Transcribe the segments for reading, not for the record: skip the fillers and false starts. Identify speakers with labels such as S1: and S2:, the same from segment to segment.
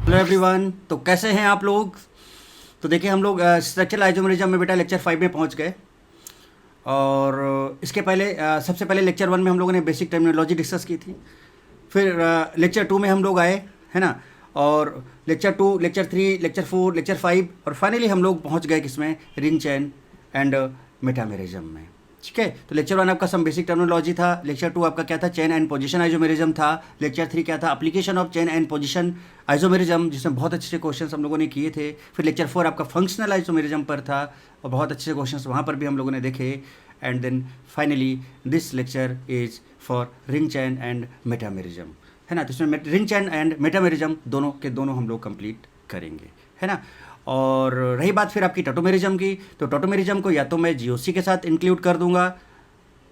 S1: Hello everyone. तो कैसे हैं आप लोग? तो देखिए हम लोग स्ट्रक्चरल आइसोमेरिज्म में बेटा लेक्चर 5 में पहुंच गए। और इसके पहले सबसे पहले लेक्चर 1 में हम लोगों ने बेसिक टर्मिनोलॉजी डिस्कस की थी। फिर लेक्चर 2 में हम लोग आए, है ना। और लेक्चर 2, लेक्चर 3, लेक्चर 4, लेक्चर 5 और फाइनली हम लोग पहुंच गए किसमें? रिंग चेन एंड मेटामेरिज्म में। ठीक है। तो लेक्चर 1 आपका सम बेसिक टर्मिनोलॉजी था। लेक्चर 2 आपका क्या था? चेन एंड पोजीशन आइसोमेरिज्म था। लेक्चर 3 क्या था? Application of chain and position isomerism, जिसमें बहुत अच्छे क्वेश्चंस हम लोगों ने किए थे। फिर लेक्चर 4 आपका फंक्शनल आइसोमेरिज्म पर था और बहुत अच्छे क्वेश्चंस वहाँ पर भी हम लोगों ने देखे। And then finally this lecture is for ring chain and metamerism, है ना। तो इसमें रिंग चेन एंड मेटामेरिज्म दोनों के दोनों हम लोग कंप्लीट करेंगे, है ना। और रही बात फिर आपकी टोटोमेरिज्म की, तो टोटोमेरिज्म को या तो मैं जीओसी के साथ इंक्लूड कर दूंगा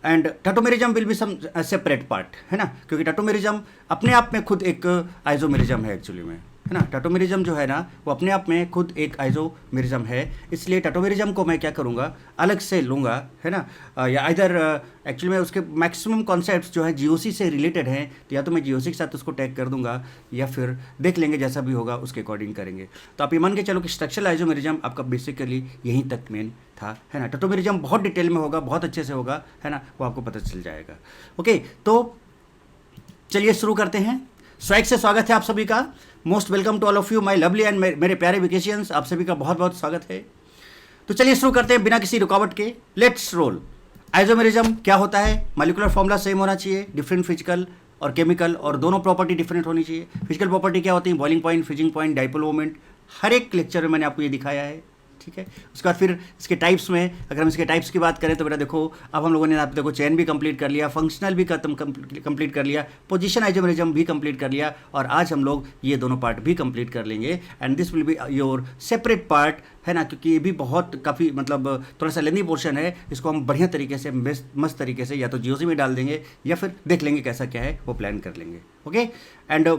S1: and tautomerism will be some separate part, है ना। क्योंकि टोटोमेरिज्म अपने आप में खुद एक आइसोमेरिज्म है एक्चुअली में, है ना। टोटोमेरिज्म जो है ना वो अपने आप में खुद एक आइसोमेरिज्म है। इसलिए टोटोमेरिज्म को मैं क्या करूँगा? अलग से लूँगा, है ना। या इधर एक्चुअली में उसके मैक्सिमम कॉन्सेप्ट्स जो है जीओसी से रिलेटेड हैं, तो या तो मैं जीओसी के साथ उसको टैग कर दूंगा या फिर देख लेंगे, जैसा भी होगा उसके अकॉर्डिंग करेंगे। तो आप ये मान के चलो कि स्ट्रक्चरल आइसोमेरिज्म आपका बेसिकली यहीं तक मेन था, है ना। टोटोमेरिज्म बहुत डिटेल में होगा, बहुत अच्छे से होगा, है ना, वो आपको पता चल जाएगा। ओके, तो चलिए शुरू करते हैं। स्वैग से स्वागत है आप सभी का। Most welcome to all of you my lovely and मेरे प्यारे वेकेशियंस, आप सभी का बहुत बहुत स्वागत है। तो चलिए शुरू करते हैं बिना किसी रुकावट के। Let's roll. आइसोमेरिज्म क्या होता है? मॉलिक्यूलर फॉर्मूला सेम होना चाहिए, डिफरेंट फिजिकल और केमिकल, और दोनों प्रॉपर्टी डिफरेंट होनी चाहिए। फिजिकल प्रॉपर्टी क्या होती है? Boiling point, freezing point, dipole moment. हर एक लेक्चर में मैंने आपको ये दिखाया है, ठीक है। उसके बाद फिर इसके टाइप्स में, अगर हम इसके टाइप्स की बात करें तो बेटा देखो, अब हम लोगों ने आप देखो चेन भी कंप्लीट कर लिया, फंक्शनल भी कंप्लीट कर लिया, पोजीशन आइसोमेरिज्म भी कंप्लीट कर लिया, और आज हम लोग ये दोनों पार्ट भी कंप्लीट कर लेंगे। And this will be your separate part, है ना, क्योंकि ये भी बहुत काफ़ी मतलब थोड़ा सा लेंदी पोर्शन है। इसको हम बढ़िया तरीके से मस्त तरीके से या तो जीओसी में डाल देंगे या फिर देख लेंगे कैसा क्या है, वो प्लान कर लेंगे। ओके। एंड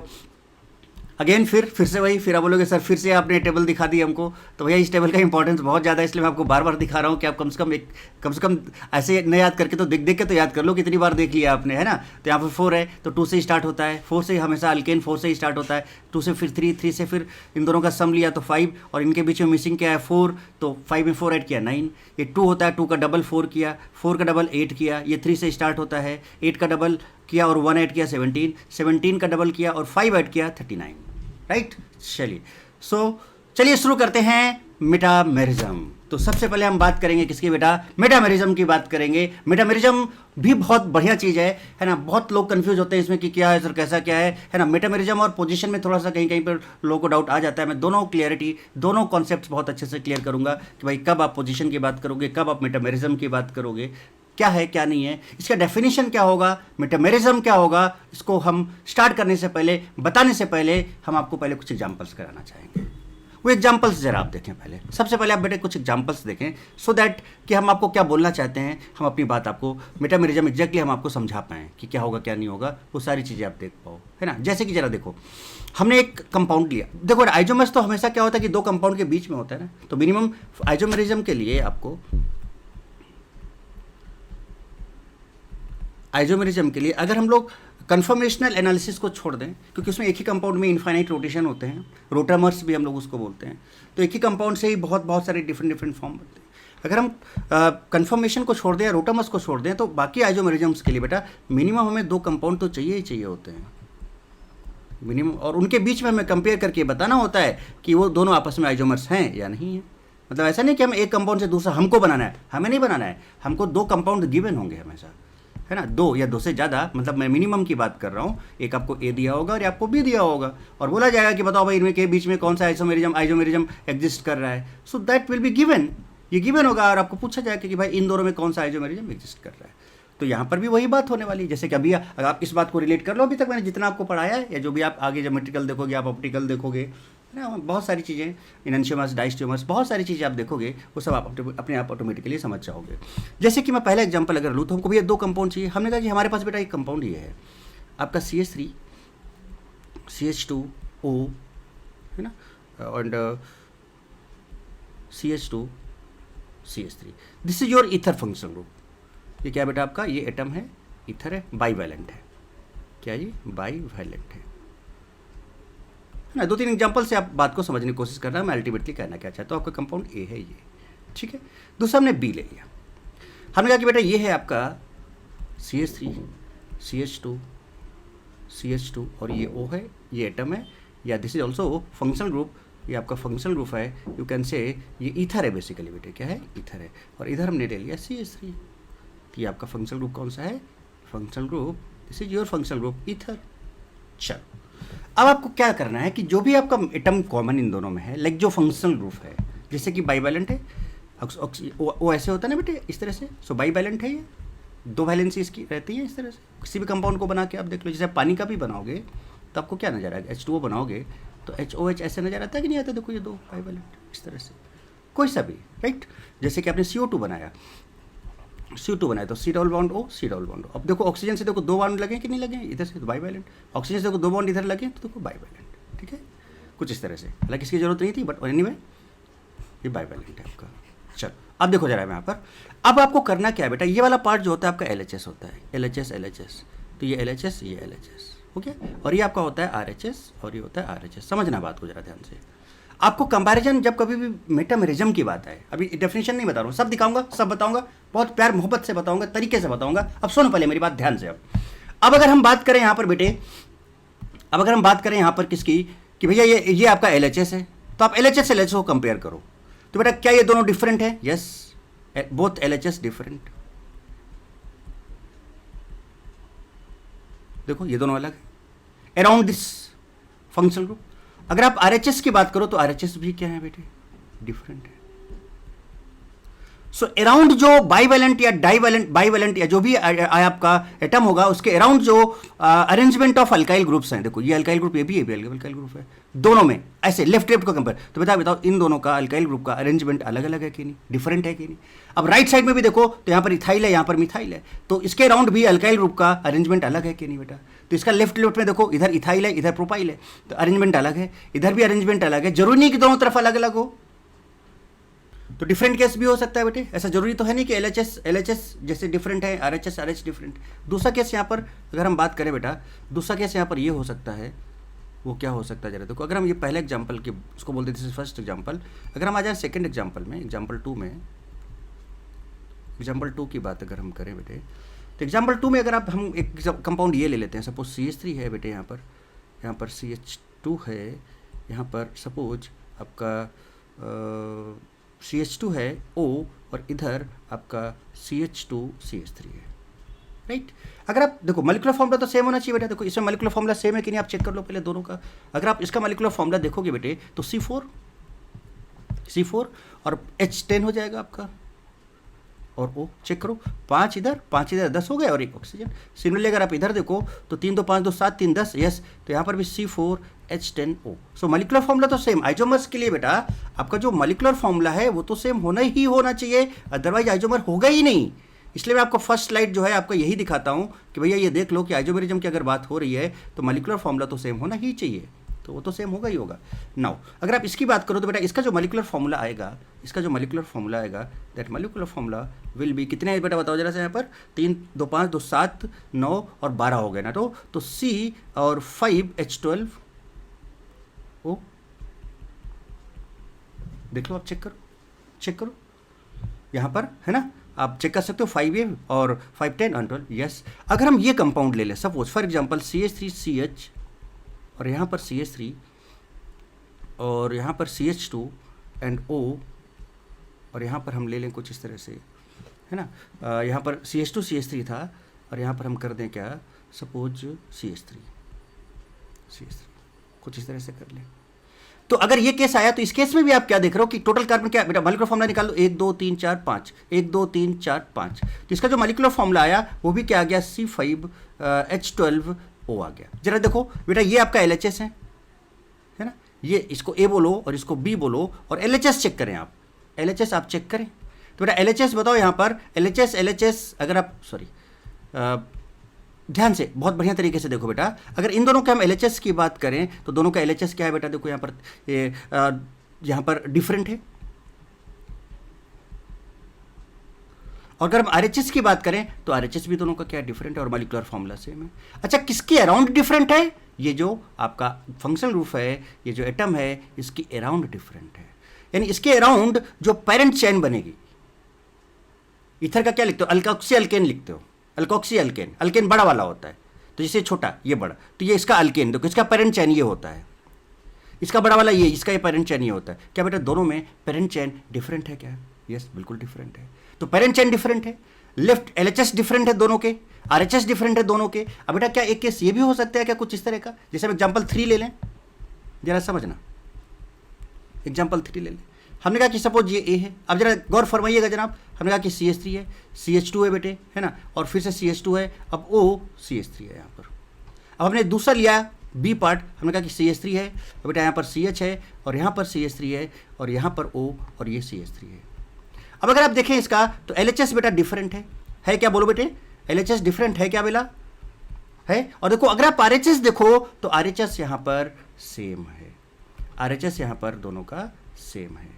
S1: अगेन फिर से वही, फिर आप बोलोगे सर फिर से आपने टेबल दिखा दी हमको, तो भैया इस टेबल का इंपॉर्टेंस बहुत ज़्यादा है, इसलिए मैं आपको बार बार दिखा रहा हूँ कि आप कम से कम ऐसे न याद करके तो देख के तो याद कर लो, कितनी बार देख लिया आपने, है ना। तो यहाँ पर 4 है तो 2 से स्टार्ट होता है, 4 से हमेशा अल्केन 4 से स्टार्ट होता है, 2 से फिर 3, 3 से फिर इन दोनों का सम लिया तो 5, और इनके बीच में मिसिंग क्या है? 4, तो 5 में 4 ऐड किया 9। ये 2 होता है, 2 का डबल 4 किया, 4 का डबल 8 किया, ये 3 से स्टार्ट होता है, 8 का डबल किया और 1 ऐड किया 17, 17 का डबल किया और 5 ऐड किया 39, राइट। चलिए चलिए शुरू करते हैं मेटामेरिज्म। तो सबसे पहले हम बात करेंगे किसकी बेटा? मेटामेरिज्म की बात करेंगे। मेटामेरिज्म भी बहुत बढ़िया चीज़ है ना। बहुत लोग कंफ्यूज होते हैं इसमें कि क्या है सर, कैसा क्या है ना। मेटामेरिज्म और पोजीशन में थोड़ा सा कहीं कहीं पर लोगों को डाउट आ जाता है। मैं दोनों कॉन्सेप्ट्स बहुत अच्छे से क्लियर करूंगा कि भाई कब आप पोजीशन की बात करोगे, कब आप मेटामेरिज्म की बात करोगे, क्या है क्या नहीं है, इसका डेफिनेशन क्या होगा, मेटामेरिज्म क्या होगा। इसको हम स्टार्ट करने से पहले, बताने से पहले, हम आपको पहले कुछ एग्जांपल्स कराना चाहेंगे। वो एग्जांपल्स जरा आप देखें पहले। सबसे पहले आप बेटे कुछ एग्जांपल्स देखें, सो दैट कि हम आपको क्या बोलना चाहते हैं, हम अपनी बात आपको मेटामेरिज्म एग्जैक्टली हम आपको समझा पाएँ कि क्या होगा क्या नहीं होगा, वो सारी चीज़ें आप देख पाओ, है ना। जैसे कि जरा देखो, हमने एक कंपाउंड लिया। देखो आइसोमर्स तो हमेशा क्या होता है कि दो कंपाउंड के बीच में होता है ना। तो मिनिमम आइसोमेरिज्म के लिए आपको, आइसोमेरिज्म के लिए अगर हम लोग कन्फर्मेशनल एनालिसिस को छोड़ दें, क्योंकि उसमें एक ही कंपाउंड में इनफाइनाइट रोटेशन होते हैं, रोटामर्स भी हम लोग उसको बोलते हैं, तो एक ही कंपाउंड से ही बहुत सारे डिफरेंट फॉर्म बनते हैं। अगर हम कन्फर्मेशन को छोड़ दें या रोटामर्स को छोड़ दें, तो बाकी आइसोमेरिज्म्स के लिए बेटा मिनिमम हमें 2 कंपाउंड तो चाहिए ही चाहिए होते हैं मिनिमम, और उनके बीच में हमें कंपेयर करके बताना होता है कि वो दोनों आपस में आइसोमर्स हैं या नहीं है। मतलब ऐसा नहीं कि हम एक कंपाउंड से दूसरा हमको बनाना है, हमें नहीं बनाना है, हमको 2 कंपाउंड गिवन होंगे हमेशा, है ना। 2 या 2 से ज़्यादा, मतलब मैं मिनिमम की बात कर रहा हूँ। एक आपको ए दिया होगा और आपको बी दिया होगा, और बोला जाएगा कि बताओ भाई इनमें के बीच में कौन सा आइसोमेरिज्म एग्जिस्ट कर रहा है। So that will be given, ये गिवन होगा, और आपको पूछा जाएगा कि भाई इन दोनों में कौन सा आइसोमेरिज्म एग्जिस्ट कर रहा है। तो यहाँ पर भी वही बात होने वाली है। जैसे कि अभी अगर आप इस बात को रिलेट कर लो, अभी तक मैंने जितना आपको पढ़ाया है, या जो भी आप आगे ज्योमेट्रिकल देखोगे, आप ऑप्टिकल देखोगे, है ना, बहुत सारी चीज़ें, इनएंशियोमर्स, डायस्टियोमर्स, बहुत सारी चीज़ें आप देखोगे, वो सब आप अपने आप ऑटोमेटिकली समझ जाओगे। जैसे कि मैं पहला एग्जांपल अगर लूँ, तो हमको भी 2 कंपाउंड चाहिए। हमने कहा कि हमारे पास बेटा एक कंपाउंड ये है आपका CH3 CH2O, है ना, and CH2 CH3। This is your ether function group. ये क्या बेटा आपका? ये एटम है, ईथर है, बाईवैलेंट है। क्या ये? बाईवैलेंट है ना। 2-3 एग्जाम्पल से आप बात को समझने की कोशिश करना, मैं अल्टीमेटली कहना क्या चाहता हूँ, आपका कंपाउंड ए है ये, ठीक है। दूसरा हमने बी ले लिया, हमने कहा कि बेटा ये है आपका CH3 CH2 CH2 और ये O है, ये एटम है, या this is also functional group, ये आपका फंक्शनल ग्रुप है, यू कैन से ये ईथर है बेसिकली बेटे, क्या है, ईथर है। और इधर हमने ले लिया CH3, तो ये आपका फंक्शनल ग्रुप कौन सा है, functional group, this is your functional group ether. चलो अब आपको क्या करना है कि जो भी आपका एटम कॉमन इन दोनों में है, लाइक जो फंक्शनल ग्रुप है, जैसे कि बाईवैलेंट है, वो ऐसे होता है ना बेटे इस तरह से, सो बाईवैलेंट है, ये 2 वैलेंसी इसकी रहती है इस तरह से। किसी भी कंपाउंड को बना के आप देख लो, जैसे पानी का भी बनाओगे तो आपको क्या नजर आएगा, H2O बनाओगे तो HOH ऐसे नजर आता है कि नहीं आता, देखो ये 2 बाईवैलेंट इस तरह से, कोई सा भी, राइट। जैसे कि आपने CO2 बनाया, CO2 बनाया तो C double bond O, C double bond O। अब देखो ऑक्सीजन से देखो 2 बॉन्ड लगे कि नहीं लगे, इधर से तो बाईवैलेंट, ऑक्सीजन से देखो 2 बॉन्ड इधर लगे तो देखो बाईवैलेंट, ठीक है, कुछ इस तरह से। हालांकि इसकी जरूरत नहीं थी, बट एनीवे ये बाईवैलेंट है आपका। चलो अब देखो जरा यहाँ पर, अब आपको करना क्या है बेटा, ये वाला पार्ट जो होता है आपका LHS होता है, LHS, तो ये LHS, ये LHS, ओके, और ये आपका होता है RHS और ये होता है RHS। समझना बात को जरा ध्यान से। आपको कंपैरिजन जब कभी भी मेटामेरिज्म की बात है, अभी डेफिनेशन नहीं बता रहा हूँ, सब दिखाऊंगा, सब बताऊंगा, बहुत प्यार मोहब्बत से बताऊंगा, तरीके से बताऊंगा। अब सुनो पहले मेरी बात ध्यान से। अब अगर हम बात करें यहाँ पर बेटे, अब अगर हम बात करें यहाँ पर किसकी, कि भैया ये आपका LHS है, तो आप LHS से LHS को कंपेयर करो, तो बेटा क्या ये दोनों डिफरेंट है, यस, बोथ LHS डिफरेंट, देखो ये दोनों अलग है अराउंड दिस फंक्शनल ग्रुप। अगर आप RHS की बात करो तो RHS भी क्या है बेटे, डिफरेंट है। सो अराउंड जो बाईवैलेंट या बाईवैलेंट या जो भी आपका एटम होगा, उसके अराउंड जो अरेंजमेंट ऑफ अल्काइल ग्रुप्स हैं, देखो ये अल्काइल ग्रुप, ये भी अल्काइल ग्रुप है, दोनों में ऐसे लेफ्ट को कंपेयर, तो बताओ इन दोनों का अल्काइल ग्रुप का अरेंजमेंट अलग अलग है कि नहीं, डिफरेंट है कि नहीं। अब राइट साइड में भी देखो तो यहाँ पर इथाइल है, यहाँ पर मिथाइल है, तो इसके अराउंड भी अल्काइल ग्रुप का अरेंजमेंट अलग है कि नहीं बेटा। तो इसका लेफ्ट में देखो, इधर इथाइल है, इधर प्रोपाइल है, तो अरेंजमेंट अलग है, इधर भी अरेंजमेंट अलग है। जरूरी नहीं कि दोनों तरफ अलग अलग हो, तो डिफरेंट केस भी हो सकता है बेटे, ऐसा जरूरी तो है नहीं कि LHS जैसे डिफरेंट है, RH डिफरेंट। दूसरा केस यहाँ पर अगर हम बात करें बेटा, दूसरा केस यहाँ पर ये हो सकता है, वो क्या हो सकता है जरा देखो। अगर हम ये पहले एग्जाम्पल के उसको बोलते थे फर्स्ट एग्जाम्पल, अगर हम आ जाए सेकेंड एग्जाम्पल में, एग्जाम्पल 2 की बात अगर हम करें बेटे, तो एग्जाम्पल 2 में अगर आप हम एक कंपाउंड ये ले लेते हैं, सपोज CH3 है बेटे, यहाँ पर CH2 है, यहाँ पर सपोज आपका CH2 है O, और इधर आपका CH2 CH3 है, राइट। अगर आप देखो मॉलिक्यूलर फॉर्मूला तो सेम होना चाहिए बेटा, देखो इसमें मॉलिक्यूलर फॉर्मूला सेम है कि नहीं आप चेक कर लो पहले दोनों का। अगर आप इसका मॉलिक्यूलर फॉर्मूला देखोगे बेटे तो C4 और H10 हो जाएगा आपका, और O चेक करो, 5 इधर 10 हो गए, और 1 ऑक्सीजन। सिमिलरली अगर आप इधर देखो तो 3 2 5 2 7 3 10, यस, तो यहाँ पर भी C4H10O। सो मॉलिक्यूलर फॉर्मूला तो सेम। आइसोमर्स के लिए बेटा आपका जो मॉलिक्यूलर फॉर्मूला है वो तो सेम होना ही होना चाहिए, अदरवाइज आइसोमर होगा ही नहीं। इसलिए मैं आपको फर्स्ट स्लाइड जो है आपका यही दिखाता हूँ कि भैया ये देख लो कि आइसोमेरिज्म की अगर बात हो रही है तो मॉलिक्यूलर फॉर्मूला तो सेम होना ही चाहिए, तो वो तो सेम होगा ही होगा। नाउ अगर आप इसकी बात करो तो बेटा इसका जो मॉलिक्यूलर फॉर्मूला आएगा, that molecular formula will be, कितने है बेटा बताओ जरा से, यहाँ पर 3 2 5 2 7 9 और 12 हो गए ना, तो C और 5H12O, देख लो आप, चेक करो यहाँ पर है ना, आप चेक कर सकते हो 5A और 5 10 और 12, यस। अगर हम ये कंपाउंड ले लें, सपोज फॉर एग्जांपल CH3CH, और यहाँ पर CH3 और यहाँ पर CH2 एंड O, और यहाँ पर हम ले लें कुछ इस तरह से, है ना, यहाँ पर CH2 CH3 था, और यहाँ पर हम कर दें क्या, सपोज CH3 कुछ इस तरह से कर लें। तो अगर ये केस आया तो इस केस में भी आप क्या देख रहे हो कि टोटल कार्बन क्या बेटा, मॉलिक्यूलर फॉर्मूला निकाल लो, 1 2 3 4 5, 1 2 3 4 5, तो इसका जो मॉलिक्यूलर फॉर्मूला आया वो भी क्या आ गया, C5H12O आ गया। जरा देखो बेटा ये आपका LHS है ना, ये इसको A बोलो और इसको B बोलो, और LHS चेक करें आप, LHS आप चेक करें, तो बेटा LHS बताओ यहाँ पर LHS अगर आप ध्यान से बहुत बढ़िया तरीके से देखो बेटा, अगर इन दोनों के हम LHS की बात करें तो दोनों का LHS क्या है बेटा, देखो यहाँ पर यहाँ पर डिफरेंट है, और अगर हम आरएचएस की बात करें तो आरएचएस भी दोनों का क्या डिफरेंट है और मॉलिक्यूलर फॉर्मूला सेम है। अच्छा, किसके अराउंड डिफरेंट है? ये जो आपका फंक्शनल ग्रुप है, ये जो एटम है, इसकी अराउंड डिफरेंट है। यानी इसके अराउंड जो पेरेंट चेन बनेगी, ईथर का क्या लिखते हो? अल्कोक्सी अल्केन लिखते हो। अल्कोक्सी अल्केन, अल्केन बड़ा वाला होता है, तो जैसे छोटा ये बड़ा, तो ये इसका अल्केन, देखो इसका पेरेंट चेन ये होता है, इसका बड़ा वाला ये, इसका ये पेरेंट चेन ये होता है। क्या बेटा दोनों में पेरेंट चेन डिफरेंट है क्या? यस, बिल्कुल डिफरेंट है। तो पेरेंट चेन डिफरेंट है, लेफ्ट एलएचएस डिफरेंट है दोनों के, आरएचएस डिफरेंट है दोनों के। अब बेटा क्या एक केस ये भी हो सकता है क्या कुछ इस तरह का? जैसे हम एग्जाम्पल 3 ले लें, जरा समझना, एग्जाम्पल 3 ले लें। हमने कहा कि सपोज ये ए है, अब जरा गौर फरमाइएगा जनाब, हमने कहा कि CH3 है, CH2 है बेटे, है ना, और फिर से CH2 है, अब O CH3 है यहाँ पर। अब हमने दूसरा लिया बी पार्ट, हमने कहा कि CH3 है, और बेटा यहाँ पर CH है, और यहाँ पर CH3 है, और यहाँ पर O, और ये CH3 है। अब अगर आप देखें इसका तो LHS बेटा डिफरेंट है क्या? बोलो बेटे, LHS डिफरेंट है क्या बेला? है। और देखो अगर आप RHS देखो तो RHS यहाँ पर सेम है, RHS यहाँ पर दोनों का सेम है।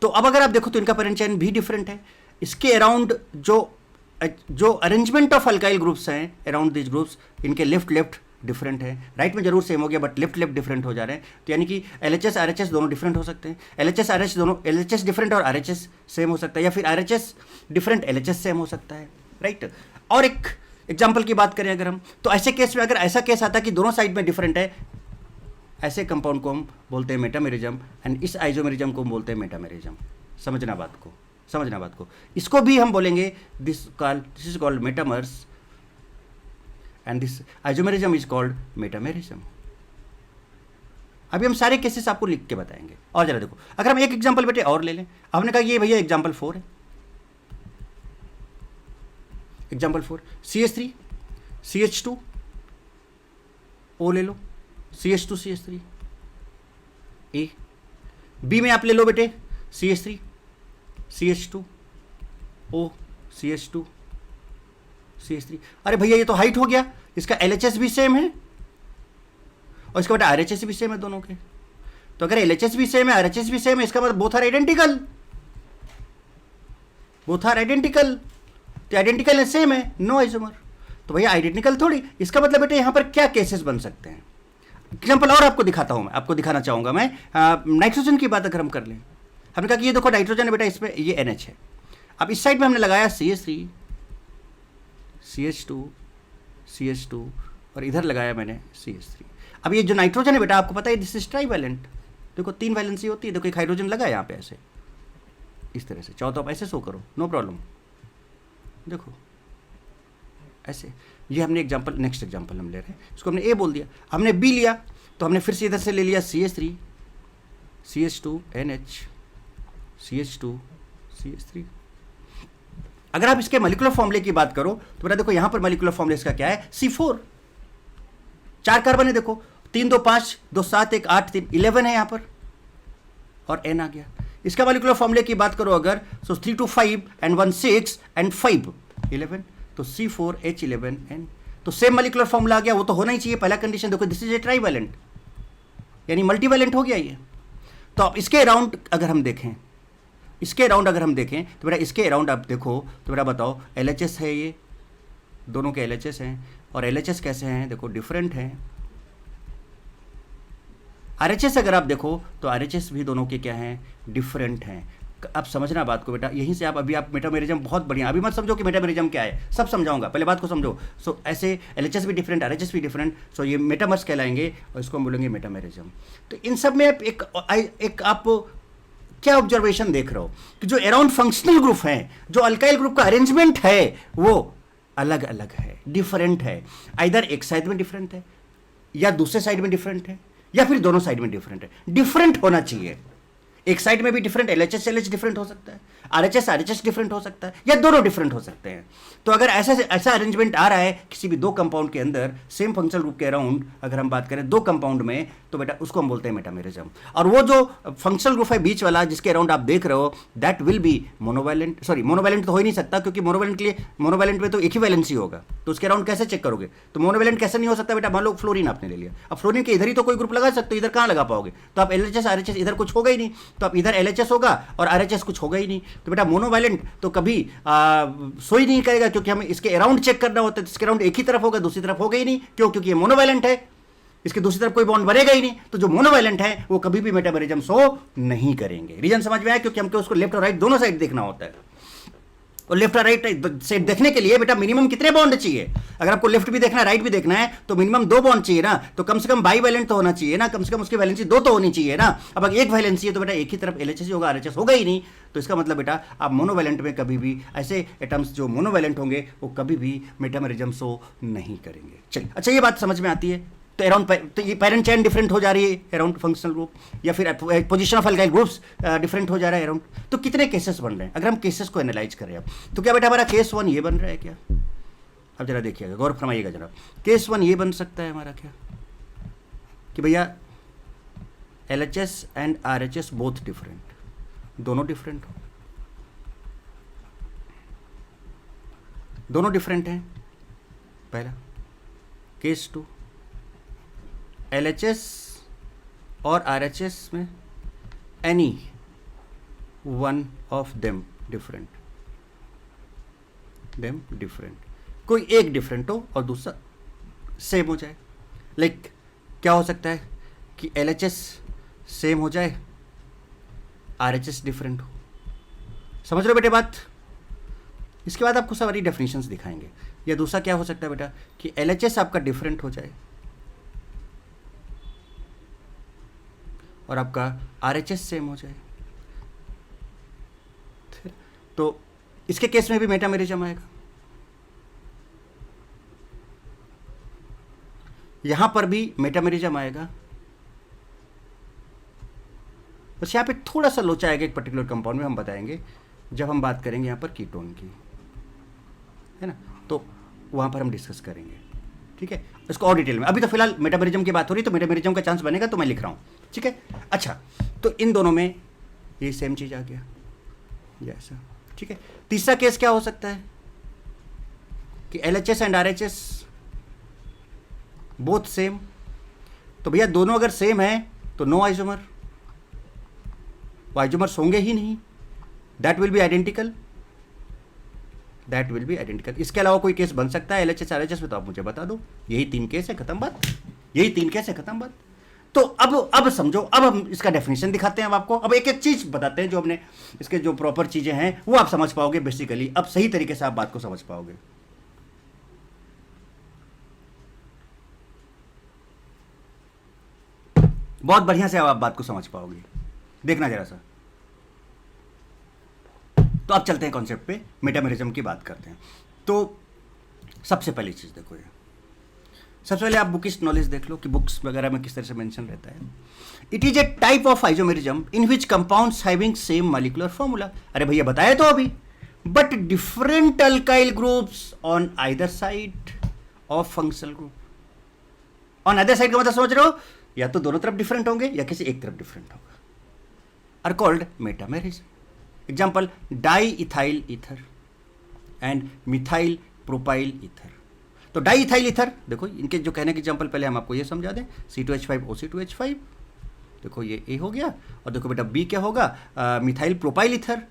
S1: तो अब अगर आप देखो तो इनका पेरेंट चेन भी डिफरेंट है। इसके अराउंड जो अरेंजमेंट ऑफ अल्काइल ग्रुप्स हैं अराउंड दिस ग्रुप्स, इनके लेफ्ट डिफरेंट है, राइट में जरूर सेम हो गया बट लेफ्ट डिफरेंट हो जा रहे हैं। तो यानी कि LHS RHS दोनों डिफरेंट हो सकते हैं, LHS RH दोनों, LHS डिफरेंट और RHS सेम हो सकता है, या फिर RHS डिफरेंट LHS सेम हो सकता है, राइट। और एक एग्जाम्पल की बात करें अगर हम, तो ऐसे केस में अगर ऐसा केस आता है कि दोनों साइड में डिफरेंट है, ऐसे कंपाउंड को हम बोलते हैं मेटामेरिज्म, एंड इस आइसोमेरिज्म को हम बोलते हैं मेटामेरिज्म। समझना बात को। इसको भी हम बोलेंगे this is called metamers and this isomerism is called metamerism. अभी हम सारे केसेस आपको लिख के बताएंगे। और जरा देखो, अगर हम एक एग्जांपल बेटे और ले लें, हमने कहा ये भैया एग्जांपल 4 है, एग्जांपल 4 CH3 CH2 O ले लो, CH2 CH3 A, B में आप ले लो बेटे CH3 CH2 O CH2 CH3। अरे भैया ये तो हाइट हो गया, इसका LHS भी सेम है और इसका बेटा RHS भी सेम है दोनों के। तो अगर LHS भी सेम है RHS भी सेम है, इसका मतलब बोथ आर आइडेंटिकल, तो आइडेंटिकल है, सेम है, नो आइसोमर। तो भैया आइडेंटिकल थोड़ी, इसका मतलब बेटे यहां पर क्या केसेस बन सकते हैं? एग्जाम्पल और आपको दिखाता हूं मैं, आपको दिखाना चाहूंगा मैं। नाइट्रोजन की बात अगर हम कर लें, हमने कहा कि ये देखो नाइट्रोजन है बेटा, इसमें ये NH है। अब इस साइड में हमने लगाया CH3 CH2 CH2 और इधर लगाया मैंने CH3। अब ये जो नाइट्रोजन है बेटा, आपको पता है दिस इज ट्राइवैलेंट। देखो 3 वैलेंसी होती है, देखो एक हाइड्रोजन लगा है यहाँ पे ऐसे, इस तरह से, चाहो तो आप ऐसे शो करो, नो प्रॉब्लम। देखो ऐसे, ये हमने एग्जांपल, नेक्स्ट एग्जांपल हम ले रहे हैं, इसको हमने A बोल दिया। हमने B लिया तो हमने फिर से इधर से ले लिया CH3 CH2 NH CH2 CH3। अगर आप इसके मॉलिक्यूलर फॉर्मूले की बात करो तो बेटा देखो यहां पर मॉलिक्यूलर फॉर्मूले इसका क्या है? C4, 4 कार्बन है, देखो 3 2 5 2 7 1 8 3 11 है यहां पर, और N आ गया। इसका मॉलिक्यूलर फॉर्मूले की बात करो अगर, सो 3 2 5 एंड 1 6 एंड 5 11, तो C4H11N। तो सेम मॉलिक्यूलर फॉर्मूला आ गया, वो तो होना ही चाहिए, पहला कंडीशन। देखो दिस इज ए ट्राइवैलेंट, यानी मल्टीवैलेंट हो गया ये। तो अब इसके अराउंड अगर हम देखें, तो बेटा इसके अराउंड आप देखो तो बेटा बताओ, LHS है, ये दोनों के LHS हैं, और LHS कैसे हैं? देखो डिफरेंट हैं। RHS अगर आप देखो तो RHS भी दोनों के क्या हैं? डिफरेंट हैं। अब समझना बात को बेटा, यहीं से अभी आप मेटामेरिज्म बहुत बढ़िया, अभी मत समझो कि मेटामेरिज्म क्या है, सब समझाऊंगा, पहले बात को समझो। सो ऐसे LHS भी डिफरेंट, RHS भी डिफरेंट, सो ये मेटामर्स कहलाएंगे और इसको हम बोलेंगे मेटामेरिज्म। तो इन सब में एक आप क्या ऑब्जर्वेशन देख रहे हो कि जो अराउंड फंक्शनल ग्रुप हैं, जो अल्काइल ग्रुप का अरेंजमेंट है, वो अलग अलग है, डिफरेंट है। आइदर एक साइड में डिफरेंट है, या दूसरे साइड में डिफरेंट है, या फिर दोनों साइड में डिफरेंट है। डिफरेंट होना चाहिए, एक साइड में भी डिफरेंट, LHS LH डिफरेंट हो सकता है, RHS RHS डिफरेंट हो सकता है, या दोनों डिफरेंट हो सकते हैं। तो अगर ऐसा अरेंजमेंट आ रहा है किसी भी 2 कंपाउंड के अंदर, सेम फंक्शनल ग्रुप के अराउंड अगर हम बात करें 2 कंपाउंड में, तो बेटा उसको हम बोलते हैं मेटामेरिज्म। और वो जो फंक्शनल ग्रुप है बीच वाला जिसके अराउंड आप देख रहे हो, that will B monovalent. Sorry, monovalent तो हो ही नहीं सकता, क्योंकि मोनोवैलेंट में तो एक ही वैलेंसी होगा, तो उसके अराउंड कैसे चेक करोगे? तो मोनोवैलेंट कैसे नहीं हो सकता बेटा? मान लो फ्लोरीन आपने ले लिया, अब फ्लोरीन के इधर ही तो कोई ग्रुप लगा सकते हो, इधर कहाँ लगा पाओगे? तो आप LHS RHS इधर कुछ होगा ही नहीं, तो अब इधर LHS होगा और RHS कुछ होगा ही नहीं, तो बेटा मोनोवैलेंट तो कभी सो ही नहीं करेगा, क्योंकि हमें इसके अराउंड चेक करना होता है, तो इसके अराउंड एक ही तरफ होगा, दूसरी तरफ होगा ही नहीं, क्यों? क्योंकि ये मोनोवैलेंट है, इसके दूसरी तरफ कोई बॉन्ड बनेगा ही नहीं, तो जो मोनोवैलेंट है वो कभी भी मेटामेरिज्म शो नहीं करेंगे। रीजन समझ में आया? क्योंकि हमको उसको लेफ्ट और राइट दोनों साइड देखना होता है, और लेफ्ट और राइट साइड देखने के लिए बेटा मिनिमम कितने बॉन्ड चाहिए? अगर आपको लेफ्ट भी देखना है राइट भी देखना है तो मिनिमम 2 बॉन्ड चाहिए ना, तो कम से कम बाईवैलेंट तो होना चाहिए ना, कम से कम उसकी वैलेंसी 2 तो होनी चाहिए ना। अब अगर एक वैलेंसी है तो बेटा एक ही तरफ LHS ही होगा, RHS होगा ही नहीं, तो इसका मतलब बेटा आप मोनोवैलेंट में कभी भी ऐसे एटम्स जो मोनोवैलेंट होंगे वो कभी भी मेटामेरिज्म शो नहीं करेंगे। चलिए, अच्छा ये बात समझ में आती है। तो अराउंड तो ये पैरेंट चेन डिफरेंट हो जा रही है अराउंड फंक्शनल ग्रुप, या फिर position of alkyl groups different हो जा रहा है अराउंड। तो कितने केसेस बन रहे हैं? अगर हम केसेस को एनालाइज करें अब, तो क्या बेटा हमारा केस 1 ये बन रहा है क्या? अब जरा देखिएगा, गौर फरमाइएगा जरा। केस 1 ये बन सकता है हमारा क्या, कि भैया LHS and RHS both different, दोनों डिफरेंट हो, दोनों डिफरेंट हैं, पहला। केस 2, LHS और RHS में any one of them different, कोई एक डिफरेंट हो और दूसरा सेम हो जाए। लाइक क्या हो सकता है कि LHS सेम हो जाए, RHS डिफरेंट हो। समझ रहे हो बेटे बात? इसके बाद आपको सारी डेफिनेशंस दिखाएंगे। या दूसरा क्या हो सकता है बेटा कि LHS आपका डिफरेंट हो जाए और आपका RHS सेम हो जाए, तो इसके केस में भी मेटामेरिज्म आएगा। यहां पर भी मेटामेरिज्म आएगा, बस यहां पे थोड़ा सा लोचा आएगा एक पर्टिकुलर कंपाउंड में, हम बताएंगे जब हम बात करेंगे यहां पर कीटोन की, है ना, तो वहां पर हम डिस्कस करेंगे, ठीक है, इसको और डिटेल में। अभी तो फिलहाल मेटामेरिज्म की बात हो रही है, तो मेटामेरिज्म का चांस बनेगा तो मैं लिख रहा हूं, ठीक है। अच्छा, तो इन दोनों में ये सेम चीज आ गया, ऐसा, ठीक है। तीसरा केस क्या हो सकता है कि LHS and RHS both same, तो भैया दोनों अगर सेम है तो नो आइसोमर, आइसोमर्स होंगे ही नहीं, दैट विल बी आइडेंटिकल, इसके अलावा कोई केस बन सकता है LHS RHS में? तो आप मुझे बता दो। यही 3 केस है, खत्म बात, यही 3 केस है, खत्म बात। तो अब समझो, अब हम इसका डेफिनेशन दिखाते हैं अब आपको, अब एक एक चीज बताते हैं जो हमने इसके जो प्रॉपर चीजें हैं वो आप समझ पाओगे बेसिकली, अब सही तरीके से आप बात को समझ पाओगे। बहुत बढ़िया से अब आप बात को समझ पाओगे, देखना जरा सा। तो अब चलते हैं कॉन्सेप्ट पे, मेटामेरिज्म की बात करते हैं। तो सबसे पहली चीज देखो, ये सबसे पहले आप बुकिश नॉलेज देख लो कि बुक्स वगैरह में किस तरह से मेंशन रहता है। It is a type of isomerism in which compounds having same molecular formula. अरे भैया बताया तो अभी, but different alkyl groups on either side of functional group. On other side का मतलब समझ रहे हो, या तो दोनों तरफ डिफरेंट होंगे या किसी एक तरफ डिफरेंट होगा, are called metamerism. Example, diethyl ether and methyl propyl ether. तो डाई इथाइल ईथर देखो, इनके जो कहने के एग्जाम्पल पहले हम आपको ये समझा दें, C2H5 OC2H5, देखो ये A हो गया, और देखो बेटा B क्या होगा, methyl propyl ether,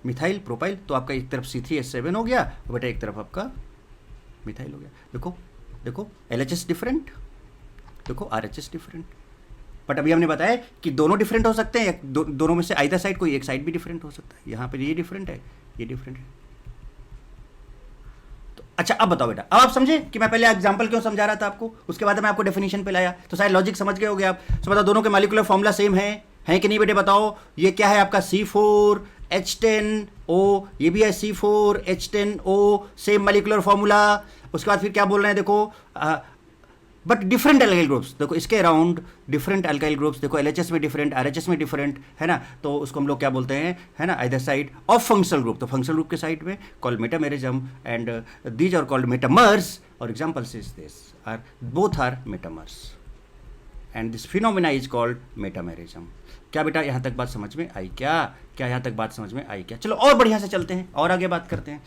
S1: methyl propyl, तो आपका एक तरफ C3H7 हो गया और बेटा एक तरफ आपका मिथाइल हो गया। देखो LHS डिफरेंट, देखो RHS डिफरेंट, बट अभी हमने बताया कि दोनों डिफरेंट हो सकते हैं, या दोनों में से आइदर साइड कोई एक साइड भी डिफरेंट हो सकता है। यहाँ पे ये डिफरेंट है, ये डिफरेंट है। तो अच्छा, अब बताओ बेटा, अब आप समझे कि मैं पहले एग्जांपल क्यों समझा रहा था आपको, उसके बाद मैं आपको डेफिनेशन पे लाया, तो शायद लॉजिक समझ गए होगे आप। तो बताओ दोनों के मॉलिक्यूलर फॉर्मूला सेम है कि नहीं बेटे? बताओ, ये क्या है आपका C4H10O, ये भी है C4H10O, सेम मॉलिक्यूलर फॉर्मूला। उसके बाद फिर क्या बोल रहे हैं, देखो बट डिफरेंट अल्काइल ग्रुप्स, देखो इसके अराउंड डिफरेंट अल्काइल ग्रुप्स, देखो LHS में डिफरेंट, RHS में डिफरेंट, है ना, तो उसको हम लोग क्या बोलते हैं, है ना, either side of functional group, तो फंक्शनल ग्रुप के साइड में called metamerism, and these are called metamers, और examples is this are both are metamers, and this phenomena is called metamerism. क्या बेटा यहाँ तक बात समझ में आई क्या यहाँ तक बात समझ में आई क्या? चलो और बढ़िया से चलते हैं और आगे बात करते हैं।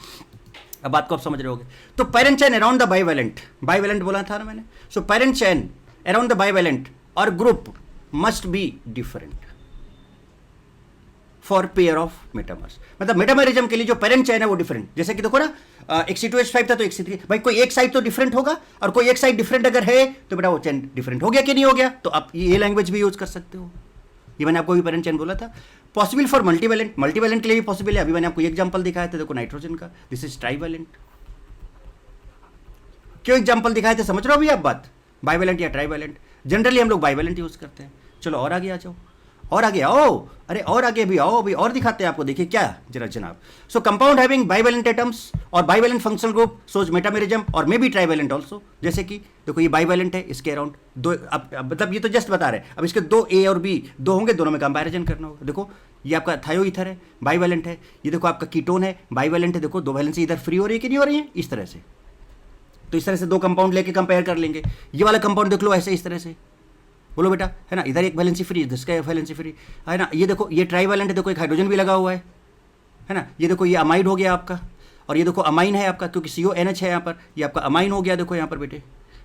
S1: अब बात को आप समझ रहे होगे। तो parent chain around the bivalent बोला था ना मैंने। So parent chain around the bivalent और group must be different. For pair of metamers. मतलब मेटामेरिज्म के लिए जो पेरेंट चेन है वो डिफरेंट, जैसे कि देखो ना एक C2H5 था तो एक C3, भाई कोई एक साइड तो डिफरेंट होगा, और कोई एक साइड डिफरेंट अगर है तो बेटा वो चेन डिफरेंट हो गया कि नहीं हो गया। तो आप ये लैंग्वेज भी यूज कर सकते हो, ये मैंने आपको भी पेरेंट चेन बोला था। पॉसिबल फॉर मल्टीवैलेंट, मल्टीवैलेंट के लिए भी पॉसिबल है, अभी मैंने आपको एग्जांपल दिखाया था, देखो नाइट्रोजन का, दिस इज ट्राइवैलेंट। क्यों एग्जांपल दिखाए थे, समझ रहे हो अभी आप बात, बाइवैलेंट या ट्राइवैलेंट। जनरली हम लोग बाइवैलेंट यूज करते हैं। चलो और आगे आ जाओ, और आगे आओ, अरे और आगे भी आओ, अभी और दिखाते हैं आपको, देखिए क्या जरा जनाब। सो कंपाउंड हैविंग बाइवैलेंट एटम्स और बाइवैलेंट फंक्शनल ग्रुप सोज मेटामेरिज्म और मे बी ट्राइवैलेंट ऑल्सो। जैसे कि देखो ये बाइवैलेंट है, इसके अराउंड दो, अब मतलब ये तो जस्ट बता रहे हैं, अब इसके दो ए और बी दो होंगे, दोनों में कंपैरिजन करना होगा। देखो ये आपका थायो ईथर है, बाइवैलेंट है, ये देखो आपका कीटोन है, बाइवैलेंट है, देखो दो वैलेंसी इधर फ्री हो रही है कि नहीं हो रही है, इस तरह से। तो इस तरह से दो कंपाउंड लेके कंपेयर कर लेंगे, ये वाला कंपाउंड देख लो ऐसे इस तरह से, बोलो बेटा, है ना, इधर एक वैलेंसी फ्री, इसका एक वैलेंसी फ्री है ना। ये देखो ये ट्राइवैलेंट है, देखो एक हाइड्रोजन भी लगा हुआ है ना। ये देखो ये अमाइड हो गया आपका, और ये देखो अमाइन है आपका, क्योंकि CONH है यहाँ पर, ये आपका अमाइन हो गया देखो यहाँ पर बेटे।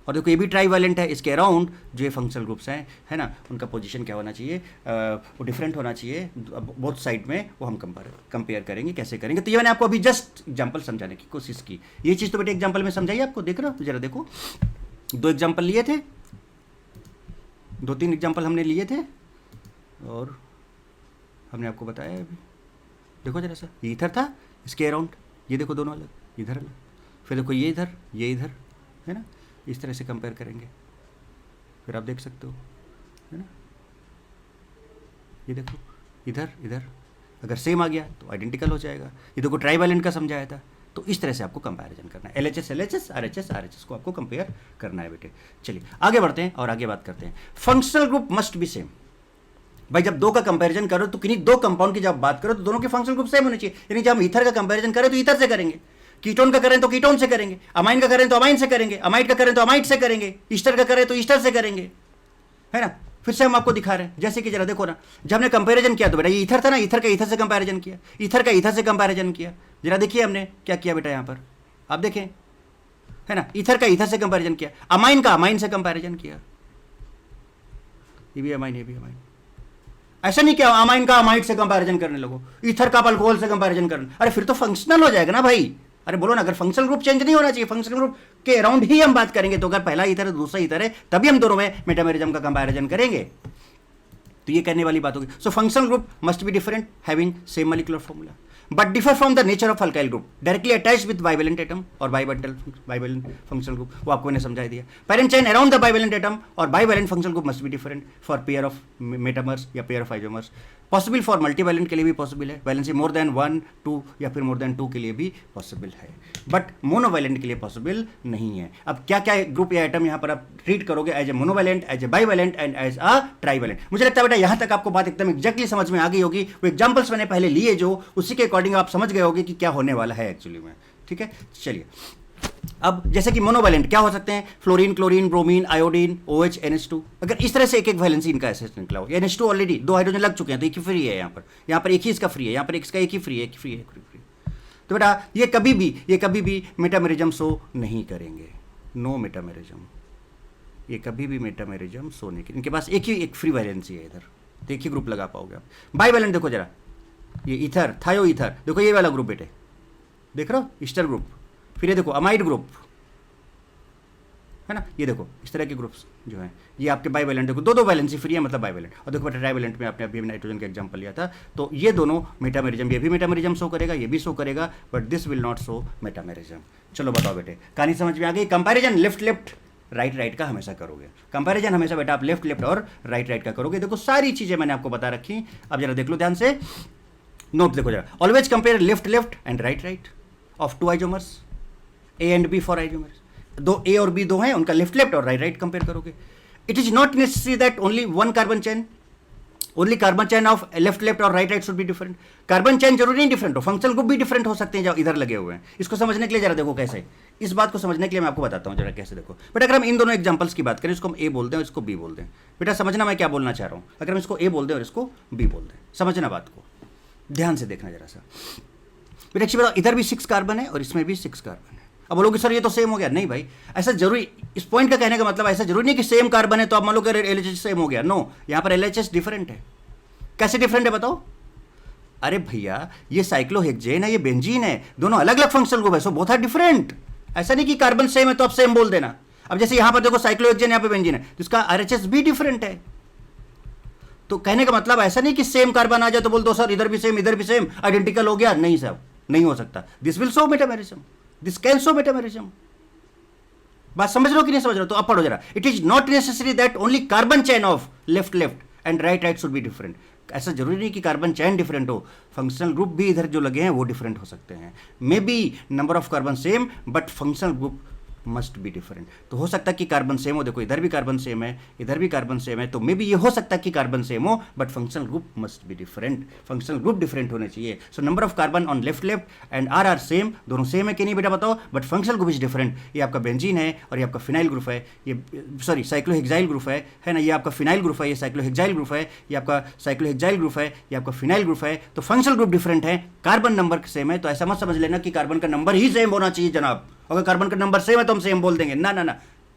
S1: और देखो ये भी ट्राइवैलेंट है, इसके अराउंड जो ये फंक्शनल ग्रुप्स हैं, है ना, उनका पोजीशन क्या होना चाहिए, वो डिफरेंट होना चाहिए बोथ साइड में, वो हम कंपेयर करेंगे, कैसे करेंगे। तो ये मैंने आपको अभी जस्ट एग्जांपल समझाने की कोशिश की, ये चीज़ तो बेटे एग्जांपल में समझाइए आपको, देख रहे हो, जरा देखो, दो एग्जांपल लिए थे, दो तीन एग्जांपल हमने लिए थे, और हमने आपको बताया अभी, देखो जरा सा, ये इधर था, इसके अराउंड ये देखो दोनों अलग, इधर अलग, फिर देखो ये इधर, है ना, इस तरह से कंपेयर करेंगे, फिर आप देख सकते हो, है ना, ये देखो इधर इधर अगर सेम आ गया तो आइडेंटिकल हो जाएगा। ये देखो ट्राइवैलेंट का समझाया था, तो इस तरह से आपको कंपैरिजन करना है, LHS LHS RHS RHS को आपको कंपेयर करना है बेटे। चलिए आगे बढ़ते हैं और आगे बात करते हैं। Functional group must B same. भाई जब दो का कंपैरिजन करो तो किन्हीं दो कंपाउंड की जब बात करो तो दोनों के फंक्शनल ग्रुप सेम होने चाहिए। यानी जब हम ईथर का कंपैरिजन करें तो ईथर से करेंगे, कीटोन का करें तो कीटोन से करेंगे, अमाइन का करें तो अमाइन से करेंगे, अमाइड का करें तो अमाइड से करेंगे, ईस्टर का करें तो ईस्टर से करेंगे, है ना। फिर से हम आपको दिखा रहे हैं, जैसे कि जरा देखो ना, जब हमने कंपैरिजन किया तो बेटा ये ईथर था ना, ईथर का ईथर से कंपैरिजन किया, ईथर का ईथर से कंपैरिजन किया, जरा देखिए हमने क्या किया बेटा यहाँ पर, आप देखें, है ना, ईथर का ईथर से कंपैरिजन किया, अमाइन का अमाइन से कंपैरिजन किया, ये भी अमाइन, ये भी अमाइन। ऐसा नहीं किया अमाइन का अमाइड से कंपैरिजन करने लगो, ईथर का अल्कोहल से कंपैरिजन करने, अरे फिर तो फंक्शनल हो जाएगा ना भाई। अरे बोलो ना, अगर फंक्शनल ग्रुप चेंज नहीं होना चाहिए, फंक्शनल ग्रुप के अराउंड ही हम बात करेंगे। तो अगर पहला ईथर है दूसरा ईथर है तभी हम दोनों में मेटामेरिज्म का कंपैरिजन करेंगे, तो ये करने वाली बात होगी। So functional group must be different having same molecular formula but differ from the nature of alkyl group directly attached with bivalent atom और bivalent functional group, वो आपको मैंने समझा दिया। parent chain around the bivalent atom और bivalent functional group must be different for pair of metamers या pair of isomers। Possible for multivalent के लिए भी पॉसिबल है, वैलेंसी मोर देन 1 2 या फिर मोर देन 2 के लिए भी पॉसिबल है, बट मोनोवैलेंट के लिए पॉसिबल नहीं है। अब क्या क्या ग्रुप या आइटम यहाँ पर आप ट्रीट करोगे, as a monovalent, as a bivalent and as a trivalent. मुझे लगता है बेटा यहाँ तक आपको बात एकदम एग्जैक्टली समझ में आ गई होगी। वो एग्जाम्पल्स मैंने पहले लिए जो, उसी के अकॉर्डिंग आप समझ गए होगे कि क्या होने वाला है एक्चुअली में, ठीक है। चलिए अब जैसे कि मोनोवैलेंट क्या हो सकते हैं, fluorine, chlorine, bromine, iodine, OH, NH2। अगर इस तरह से एक एक वैलेंसी इनका ऐसे निकला हो, NH2 ऑलरेडी दो हाइड्रोजन लग चुके हैं तो एक ही फ्री है, यहाँ पर एक ही इसका फ्री है, यहाँ पर इसका एक ही फ्री है, एक फ्री है, एक फ्री। तो बेटा ये कभी भी मेटामेरिज्म शो नहीं करेंगे, नो मेटामेरिज्म, ये कभी भी मेटामेरिज्म शो नहीं करेंगे। इनके पास एक फ्री वैलेंसी है इधर, तो एक ही ग्रुप लगा पाओगे आप। बाइवैलेंट देखो जरा, ये ईथर, थायो ईथर, देखो ये वाला ग्रुप बेटे, देख रहे हो, ईस्टर ग्रुप, फिर ये देखो अमाइड ग्रुप, है ना, ये देखो इस तरह के ग्रुप्स जो हैं ये आपके बाइवैलेंट, देखो दो वैलेंसी फ्री है मतलब बाइवैलेंट। और देखो बेटा ट्राइवैलेंट में आपने अभी नाइट्रोजन का एग्जांपल लिया था, तो ये दोनों मेटामेरिज्म, ये भी मेटामेरिज्म शो करेगा, ये भी शो करेगा, but this will not show metamerism. चलो बताओ बेटे, कहानी समझ में आ गई। कंपैरिजन लेफ्ट राइट का हमेशा करोगे, कंपैरिजन हमेशा बेटा आप लेफ्ट और राइट का करोगे। देखो सारी चीजें मैंने आपको बता रखी, अब जरा देख लो ध्यान से, नोट देखो जरा, always compare left and right of two isomers, A and B for isomers. दो A और B दो हैं, उनका लेफ्ट और राइट कंपेयर करोगे। It is not necessary that only one carbon chain, only carbon chain of left और right should be different. Carbon chain जरूरी नहीं डिफरेंट हो, फंक्शनल ग्रुप भी डिफरेंट हो सकते हैं जो इधर लगे हुए हैं। इसको समझने के लिए जरा देखो कैसे, इस बात को समझने के लिए मैं आपको बताता हूँ जरा कैसे देखो। बट अगर हम इन दोनों एग्जांपल्स की बात करें, इसको हम A बोलते हैं और इसको B बोलते हैं, बेटा समझना मैं क्या बोलना चाह रहा हूँ। अगर हम इसको A बोलते हैं और इसको B बोलते हैं, समझना बात को, ध्यान से देखना जरा सा। बेटा अच्छी बताओ, इधर भी 6 कार्बन है और इसमें भी 6 कार्बन है। अब बोलोगे सर ये तो सेम हो गया, नहीं भाई ऐसा जरूरी, इस पॉइंट का कहने का मतलब ऐसा जरूरी नहीं कि सेम कार्बन है तो आप मान लो कि LHS सेम हो गया, नो, यहाँ पर LHS डिफरेंट है। कैसे डिफरेंट है बताओ, अरे भैया ये साइक्लोहेक्सेन है, ये बेंजीन है, दोनों अलग अलग फंक्शनल ग्रुप है, सो बोथ आर डिफरेंट। ऐसा नहीं कि कार्बन सेम है तो आप सेम बोल देना। अब जैसे यहां पर देखो साइक्लोहेक्सेन, यहां पे बेंजीन है, तो इसका आरएचएस भी डिफरेंट है। तो कहने का मतलब ऐसा नहीं कि सेम कार्बन आ जाए तो बोल दो सर इधर भी सेम इधर भी सेम आइडेंटिकल हो गया, नहीं सर, नहीं हो सकता। This will show metamerism, this can show metamerism. बात समझ रहे हो कि नहीं समझ रहे हो? तो अब पढ़ो जरा। It is not necessary that only carbon chain of left left and right right should be different. ऐसा जरूरी नहीं कि कार्बन चेन डिफरेंट हो, फंक्शनल ग्रुप भी इधर जो लगे हैं वो डिफरेंट हो सकते हैं। मे be number of carbon same but functional group must be different. तो हो सकता है कि कार्बन सेम हो, देखो इधर भी कार्बन सेम है, इधर भी कार्बन सेम है, तो मे बी ये हो सकता है कि कार्बन सेम हो but functional group must be different, functional group different होने चाहिए। So number of carbon on left left and are same, दोनों सेम है कि नहीं बेटा बताओ, but functional group is different. ये आपका बेंजीन है और ये आपका फिनाइल ग्रुप है, ये सॉरी साइक्लोहेक्साइल ग्रुप है ना, ये आपका फिनाइल ग्रुप है, ये साइक्लोहेक्साइल ग्रुप है, ये आपका साइक्लोहेक्साइल ग्रुप है, ये आपका फिनाइल ग्रुप है। तो फंक्शनल ग्रुप डिफरेंट है, कार्बन नंबर सेम है, तो ऐसा मत समझ लेना कि कार्बन का नंबर ही सेम होना चाहिए जनाब। अगर कार्बन का नंबर सेम है तो हम सेम बोल देंगे, ना ना ना,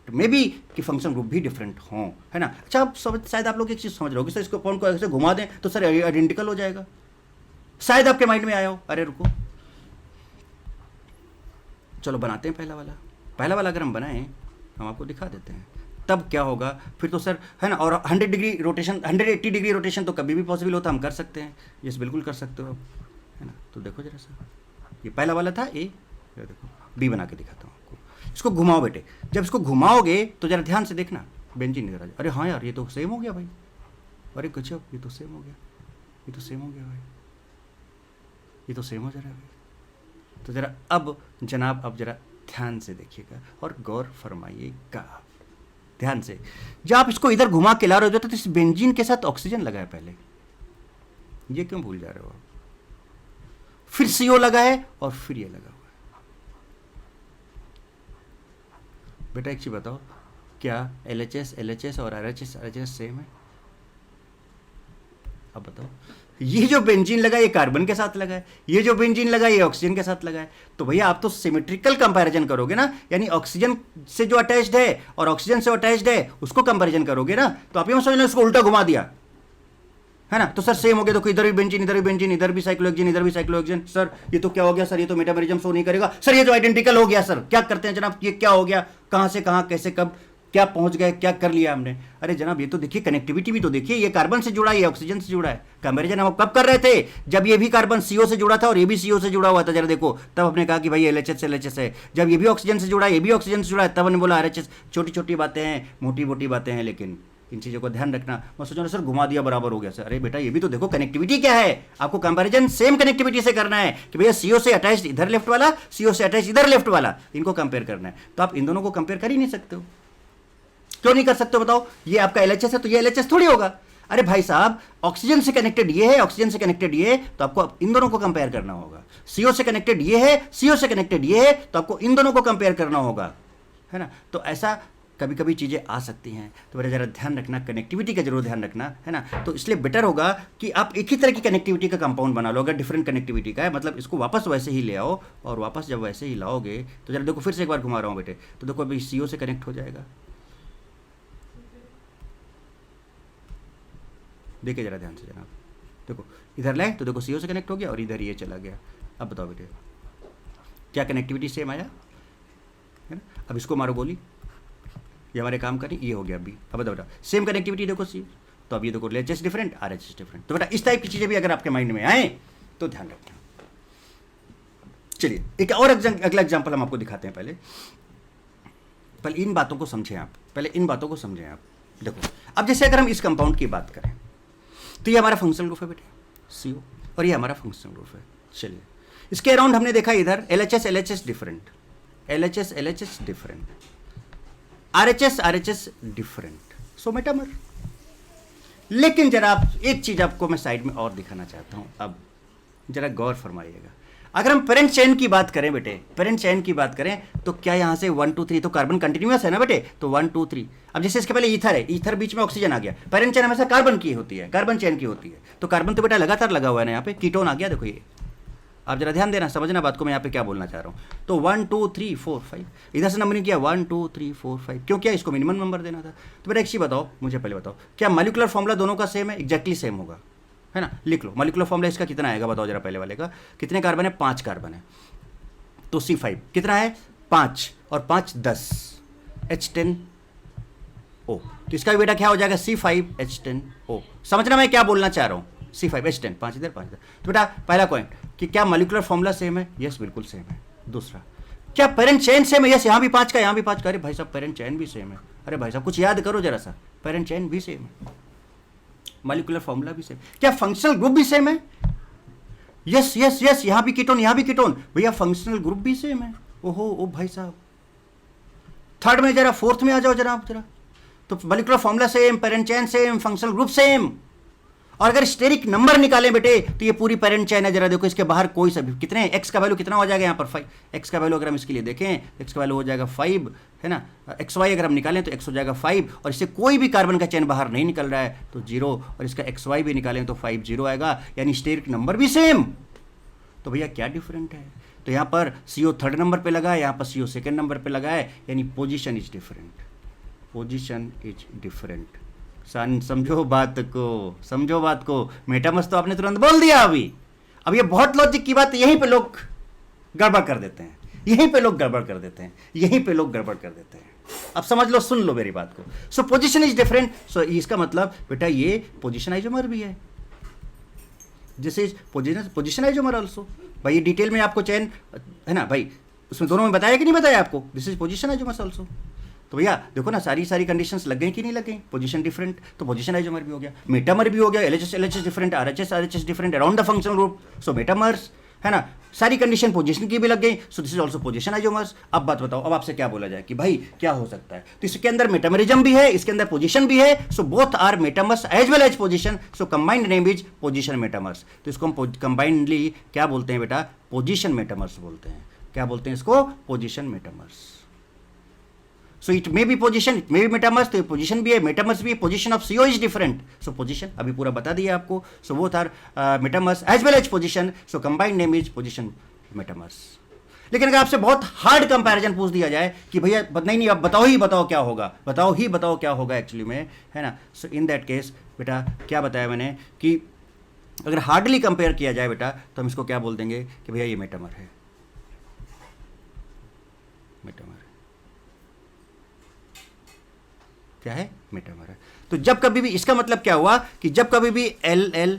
S1: मे बी कि फंक्शन ग्रुप भी डिफरेंट हो, है ना। अच्छा आप शायद आप लोग एक चीज़ समझ रहे हो कि सर इसको पॉइंट को ऐसे घुमा दें तो सर आइडेंटिकल हो जाएगा, शायद आपके माइंड में आया हो। अरे रुको, चलो बनाते हैं पहला वाला अगर हम बनाएं हम आपको दिखा देते हैं, तब क्या होगा फिर तो सर, है ना। और 100 डिग्री रोटेशन, 180 डिग्री रोटेशन तो कभी भी पॉसिबल होता, हम कर सकते हैं, यस बिल्कुल कर सकते हो आप, है ना। तो देखो जरा सा, ये पहला वाला था ए, देखो बी बना के दिखाता हूँ आपको। इसको घुमाओ बेटे, जब इसको घुमाओगे तो जरा ध्यान से देखना, बेंजीन इधर आ जाए। अरे हाँ यार ये तो सेम हो गया भाई, अरे गजब ये तो सेम हो गया, ये तो सेम हो गया भाई, ये तो सेम हो जा रहा है भाई। तो जरा अब जनाब अब जरा ध्यान से देखिएगा और गौर फरमाइएगा ध्यान से। जब आप इसको इधर घुमा के ला रहे हो तो इस बेंजीन के साथ ऑक्सीजन लगा है पहले, ये क्यों भूल जा रहे हो आप? फिर CO लगा है और फिर ये लगा हुआ है। बेटा एक चीज बताओ, क्या LHS और RHS सेम है? अब बताओ, ये जो बेंजीन लगा ये कार्बन के साथ लगा है, ये जो बेंजीन लगा ये ऑक्सीजन के साथ लगा है। तो भैया आप तो सिमेट्रिकल कंपैरिजन करोगे ना, यानी ऑक्सीजन से जो अटैच्ड है और ऑक्सीजन से अटैच्ड है उसको कंपैरिजन करोगे ना। तो आप ये समझ लो इसको उल्टा घुमा दिया, है ना। तो सर सेम हो गया, तो इधर भी बेंजीन इधर भी बेंजीन, इधर भी साइक्लोहेक्सेन इधर भी साइक्लोहेक्सेन। सर ये तो क्या हो गया सर, ये तो मेटामेरिज्म शो नहीं करेगा। सर ये तो आइडेंटिकल हो गया। सर क्या करते हैं जनाब, ये क्या हो गया, कहां से कहां कैसे कब क्या पहुंच गए, क्या कर लिया हमने? अरे जनाब ये तो देखिए कनेक्टिविटी भी तो देखिए, ये कार्बन से जुड़ा है, ये ऑक्सीजन से जुड़ा है। कंपैरिजन हम कब कर रहे थे, जब ये भी कार्बन CO से जुड़ा था और ये भी CO से जुड़ा हुआ था, जरा देखो तब हमने कहा कि भाई LHS है। जब ये भी ऑक्सीजन से जुड़ा है, ये भी ऑक्सीजन से जुड़ा है, तब हमने बोला RHS। छोटी छोटी बातें हैं, मोटी मोटी बातें हैं, लेकिन इन चीज़ों को ध्यान रखना। मैं सोच रहा सर घुमा दिया बराबर हो गया सर। अरे बेटा ये भी तो देखो कनेक्टिविटी क्या है, आपको कंपैरिजन सेम कनेक्टिविटी से करना है कि भैया CO से अटैच्ड इधर लेफ्ट वाला, CO से अटैच्ड इधर लेफ्ट वाला, इनको कंपेयर करना है। तो आप इन दोनों को कंपेयर कर ही नहीं सकते हो। क्यों नहीं कर सकते हो बताओ? ये आपका LHS है तो ये LHS थोड़ी होगा। अरे भाई साहब ऑक्सीजन से कनेक्टेड ये है, ऑक्सीजन से कनेक्टेड ये है, तो आपको इन दोनों को कंपेयर करना होगा। CO से कनेक्टेड ये है, CO से कनेक्टेड ये है, तो आपको इन दोनों को कंपेयर करना होगा, है ना। तो ऐसा कभी कभी चीज़ें आ सकती हैं, तो मेरा ज़रा ध्यान रखना, कनेक्टिविटी का जरूर ध्यान रखना, है ना। तो इसलिए बेटर होगा कि आप एक ही तरह की कनेक्टिविटी का कंपाउंड बना लो। अगर डिफरेंट कनेक्टिविटी का है मतलब इसको वापस वैसे ही ले आओ, और वापस जब वैसे ही लाओगे तो जरा देखो फिर से एक बार घुमा रहा हूँ बेटे, तो देखो अभी CO से कनेक्ट हो जाएगा, देखिए जरा ध्यान से जनाब, देखो इधर लाए तो देखो CO से कनेक्ट हो गया और इधर ये चला गया। अब बताओ बेटे क्या कनेक्टिविटी सेम आया, है ना। अब इसको मारो गोली, ये हमारे काम करें, ये हो गया अभी। अब बताओ बेटा सेम कनेक्टिविटी देखो सी, तो अब ये देखो LHS डिफरेंट, RHS डिफरेंट। तो बेटा इस टाइप की चीज़ें भी अगर आपके माइंड में आए तो ध्यान रखना। चलिए एक और अगला एग्जाम्पल हम आपको दिखाते हैं। पहले इन बातों को समझें आप, पहले इन बातों को समझें आप। देखो अब जैसे अगर हम इस कंपाउंड की बात करें तो ये हमारा फंक्शनल ग्रुप है बेटे CO, और ये हमारा फंक्शनल ग्रुप है। चलिए इसके अराउंड हमने देखा इधर LHS different, LHS different, RHS different, so metamer. लेकिन जरा आप एक चीज आपको मैं साइड में और दिखाना चाहता हूं, अब जरा गौर फरमाइएगा। अगर हम पेरेंट चेन की बात करें बेटे, पेरेंट चेन की बात करें तो क्या यहां से 1 2 3 तो कार्बन कंटिन्यूअस है ना बेटे, तो 1 2 3। अब जैसे इसके पहले ईथर है, ईथर बीच में ऑक्सीजन आ गया, पेरेंट चेन हमेशा कार्बन की होती है, कार्बन चेन की होती है। तो कार्बन तो बेटा लगातार लगा हुआ है ना, यहाँ पे कीटोन आ गया, देखो ये। आप जरा ध्यान देना, समझना बात को, मैं यहाँ पे क्या बोलना चाह रहा हूँ। तो 1 2 3 4 5 इधर से नंबरिंग किया 1 2 3 4 5, क्यों किया, इसको मिनिमम नंबर देना था। तो बेटा एक चीज बताओ, मुझे पहले बताओ क्या मॉलिक्यूलर फॉर्मूला दोनों का सेम है? एग्जैक्टली सेम होगा। है ना, लिख लो। मॉलिक्यूलर फॉर्मूला इसका कितना आएगा बताओ जरा, पहले वाले का कितने कार्बन है, 5 कार्बन है, तो C5 कितना है 5 और 5 10 H10O, तो इसका भी बेटा क्या हो जाएगा C5H10O। समझना मैं क्या बोलना चाह रहा हूँ, C5H10, 5 इधर 5 इधर। तो बेटा पहला पॉइंट कि क्या मॉलिक्यूलर फॉर्मूला सेम है, यस बिल्कुल सेम है। दूसरा, क्या पेरेंट चेन सेम है, यस यहाँ भी 5 का यहाँ भी 5 का। अरे भाई साहब पेरेंट चेन भी सेम है, अरे भाई साहब कुछ याद करो जरा सा, पेरेंट चेन भी सेम है, मॉलिक्यूलर फॉर्मूला भी सेम। क्या फंक्शनल ग्रुप भी सेम है, यस यस यस, यहाँ भी कीटोन यहाँ भी कीटोन, भैया फंक्शनल ग्रुप भी सेम है। ओहो ओ भाई साहब, थर्ड में जरा, फोर्थ में आ जाओ जरा आप जरा। तो molecular formula same, parent chain same, functional group same. और अगर स्टेरिक नंबर निकालें बेटे तो ये पूरी पेरेंट चेन है। जरा देखो इसके बाहर कोई सा भी कितने, एक्स का वैल्यू कितना हो जाएगा यहाँ पर 5, एक्स का वैल्यू अगर हम इसके लिए देखें, एक्स का वैल्यू हो जाएगा 5, है ना। एक्स वाई अगर हम निकालें तो एक्स हो जाएगा 5, और इससे कोई भी कार्बन का चेन बाहर नहीं निकल रहा है तो 0, और इसका एक्स वाई भी निकालें तो 5 0 आएगा, यानी स्टेरिक नंबर भी सेम। तो भैया क्या डिफरेंट है, तो यहाँ पर CO थर्ड नंबर पे लगा है, यहाँ पर CO सेकेंड नंबर पे लगा है, यानी position is different, position is different. समझो बात को, समझो बात को। मेटामस तो आपने तुरंत बोल दिया अभी। अब ये बहुत लॉजिक की बात, यहीं पे लोग गड़बड़ कर देते हैं, यहीं पे लोग गड़बड़ कर देते हैं, यहीं पे लोग गड़बड़ कर देते हैं। अब समझ लो, सुन लो मेरी बात को। सो पोजीशन इज डिफरेंट, सो इसका मतलब बेटा ये पोजीशन आइसोमर भी है, this is position isomer also. भाई ये डिटेल में आपको चेन है ना भाई, उसमें दोनों में बताया कि नहीं बताया आपको, this is position isomer also. तो भैया देखो ना, सारी कंडीशंस लग गई कि नहीं लग गई, पोजीशन डिफरेंट तो पोजीशन आइसोमर भी हो गया, मेटामर भी हो गया, LHS different, RHS different around the functional group, so metamers, है ना। सारी कंडीशन पोजीशन की भी लग गई, सो this is also position isomers. अब बात बताओ, अब आपसे क्या बोला जाए कि भाई क्या हो सकता है, तो इसके अंदर मेटामरिज्म भी है, इसके अंदर पोजीशन भी है, so both are metamers as well as position, so combined name is position metamers. तो इसको हम कंबाइंडली क्या बोलते हैं बेटा, पोजीशन मेटामर्स बोलते हैं। क्या बोलते हैं इसको, position metamers. So it may be position, it may be metamers, तो पोजीशन भी है, मेटामर्स भी है, position of CO is different, so position अभी पूरा बता दिया आपको, so both are metamers as well as position, so combined name is position metamers. लेकिन अगर आपसे बहुत हार्ड कंपैरिजन पूछ दिया जाए कि भैया नहीं अब बताओ ही बताओ क्या होगा, बताओ ही बताओ क्या होगा एक्चुअली में, है ना। सो इन दैट केस बेटा क्या बताया मैंने कि अगर हार्डली कंपेयर किया जाए बेटा तो हम इसको क्या बोल देंगे कि भैया ये मेटामर है, मेटामर क्या है, मेटामर है। तो जब कभी भी, इसका मतलब क्या हुआ कि जब कभी भी LHS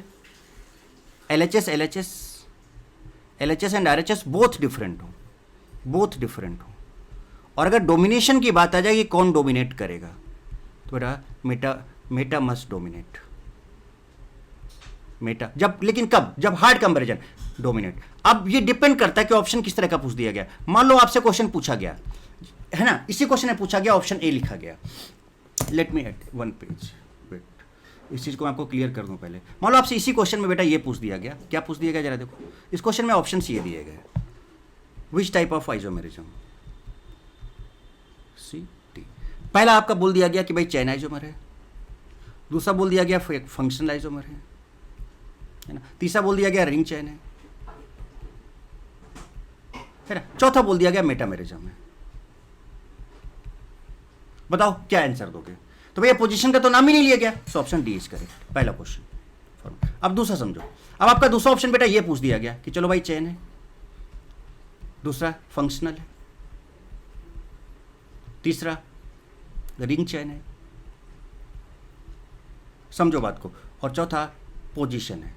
S1: and RHS both different हो, और अगर डोमिनेशन की बात आ जाएगी कौन डोमिनेट करेगा, तो बेटा मेटा मस्ट डोमिनेट, मेटा जब, लेकिन कब, जब हार्ड कंपैरिजन डोमिनेट। अब ये डिपेंड करता है कि ऑप्शन किस तरह का पूछ दिया गया। मान लो आपसे क्वेश्चन पूछा गया है ना, इसी क्वेश्चन में पूछा गया, ऑप्शन ए लिखा गया, let me at one page, wait, इस चीज़ को मैं आपको क्लियर कर दूं पहले। मान लो आपसे इसी क्वेश्चन में बेटा ये पूछ दिया गया, क्या पूछ दिया गया जरा देखो, इस क्वेश्चन में ऑप्शन ये दिए गए, which type of isomerism, C T. पहला आपका बोल दिया गया कि भाई चैन आइसोमर है, दूसरा बोल दिया गया फंक्शनल आइसोमर है ना, तीसरा बोल दिया गया रिंग चैन है ना, चौथा बोल दिया गया मेटामेरिज्म है। बताओ क्या आंसर दोगे, तो भैया पोजीशन का तो नाम ही नहीं लिया गया, so option D is correct, पहला क्वेश्चन। अब दूसरा समझो, अब आपका दूसरा ऑप्शन बेटा ये पूछ दिया गया कि चलो भाई चेन है, दूसरा फंक्शनल है, तीसरा रिंग चेन है, समझो बात को, और चौथा पोजीशन है।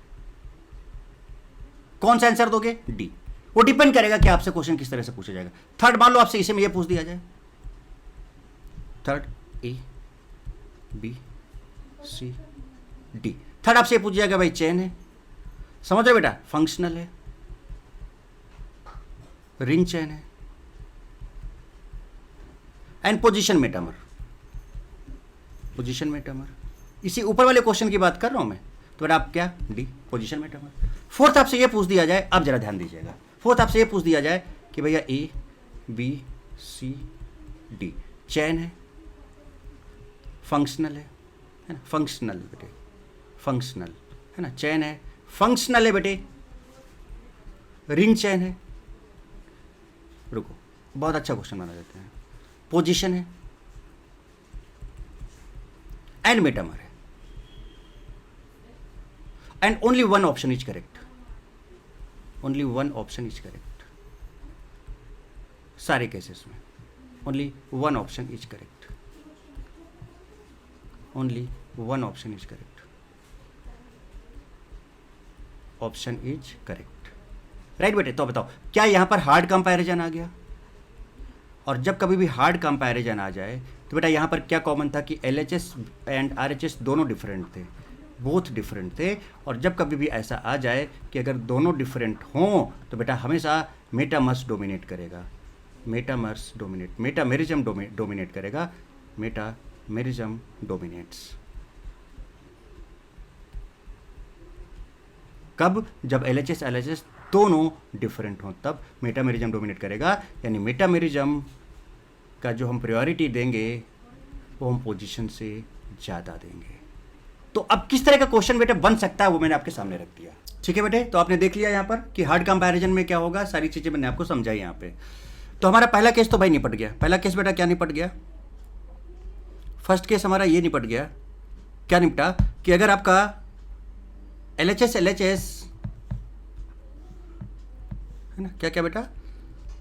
S1: कौन सा आंसर दोगे, डी। वो डिपेंड करेगा कि आपसे क्वेश्चन किस तरह से पूछा जाएगा। थर्ड मान लो आपसे इसे में ये पूछ दिया जाए, third A B C D, third आपसे पूछ जाएगा भाई चेन है, समझ रहे बेटा, फंक्शनल है, रिंग चेन है, and position metamer, position metamer. इसी ऊपर वाले क्वेश्चन की बात कर रहा हूं मैं, तो बेटा आप क्या, डी, पोजीशन मेटामर। फोर्थ आपसे ये पूछ दिया जाए, अब जरा ध्यान दीजिएगा, फोर्थ आपसे ये पूछ दिया जाए कि भैया A B C D, chain है, फंक्शनल है ना, फंक्शनल बेटे, फंक्शनल है ना, चेन है, फंक्शनल है बेटे, रिंग चेन है, रुको बहुत अच्छा क्वेश्चन बना देते हैं, पोजीशन है एंड मेटामर है। And only one option is correct, only one option is correct, सारे केसेस में only one option is correct, only one option is correct, option is correct, right बेटे। तो बताओ क्या यहां पर हार्ड कंपैरिजन आ गया? और जब कभी भी हार्ड कंपैरिजन आ जाए तो बेटा यहाँ पर क्या कॉमन था कि LHS एंड RHS दोनों डिफरेंट थे, बोथ डिफरेंट थे। और जब कभी भी ऐसा आ जाए कि अगर दोनों डिफरेंट हों तो बेटा हमेशा मेटामर्स डोमिनेट करेगा, मेटामर्स डोमिनेट, मेटामेरिज्म डोमिनेट करेगा, मेटामेरिज्म डोमिनेट्स। कब? जब LHS LHS दोनों डिफरेंट हों तब मेटामेरिज्म डोमिनेट करेगा, यानी मेटामेरिज्म का जो हम प्रायोरिटी देंगे वो हम पोजीशन से ज़्यादा देंगे। तो अब किस तरह का क्वेश्चन बेटे बन सकता है वो मैंने आपके सामने रख दिया, ठीक है बेटे। तो आपने देख लिया यहाँ पर कि हार्ड कंपैरिजन में क्या होगा, सारी चीज़ें मैंने आपको समझाई यहाँ पे। तो हमारा पहला केस तो भाई निपट गया। पहला केस बेटा क्या निपट गया? फर्स्ट केस हमारा ये निपट गया, क्या निपटा कि अगर आपका LHS LHS है ना, क्या क्या बेटा,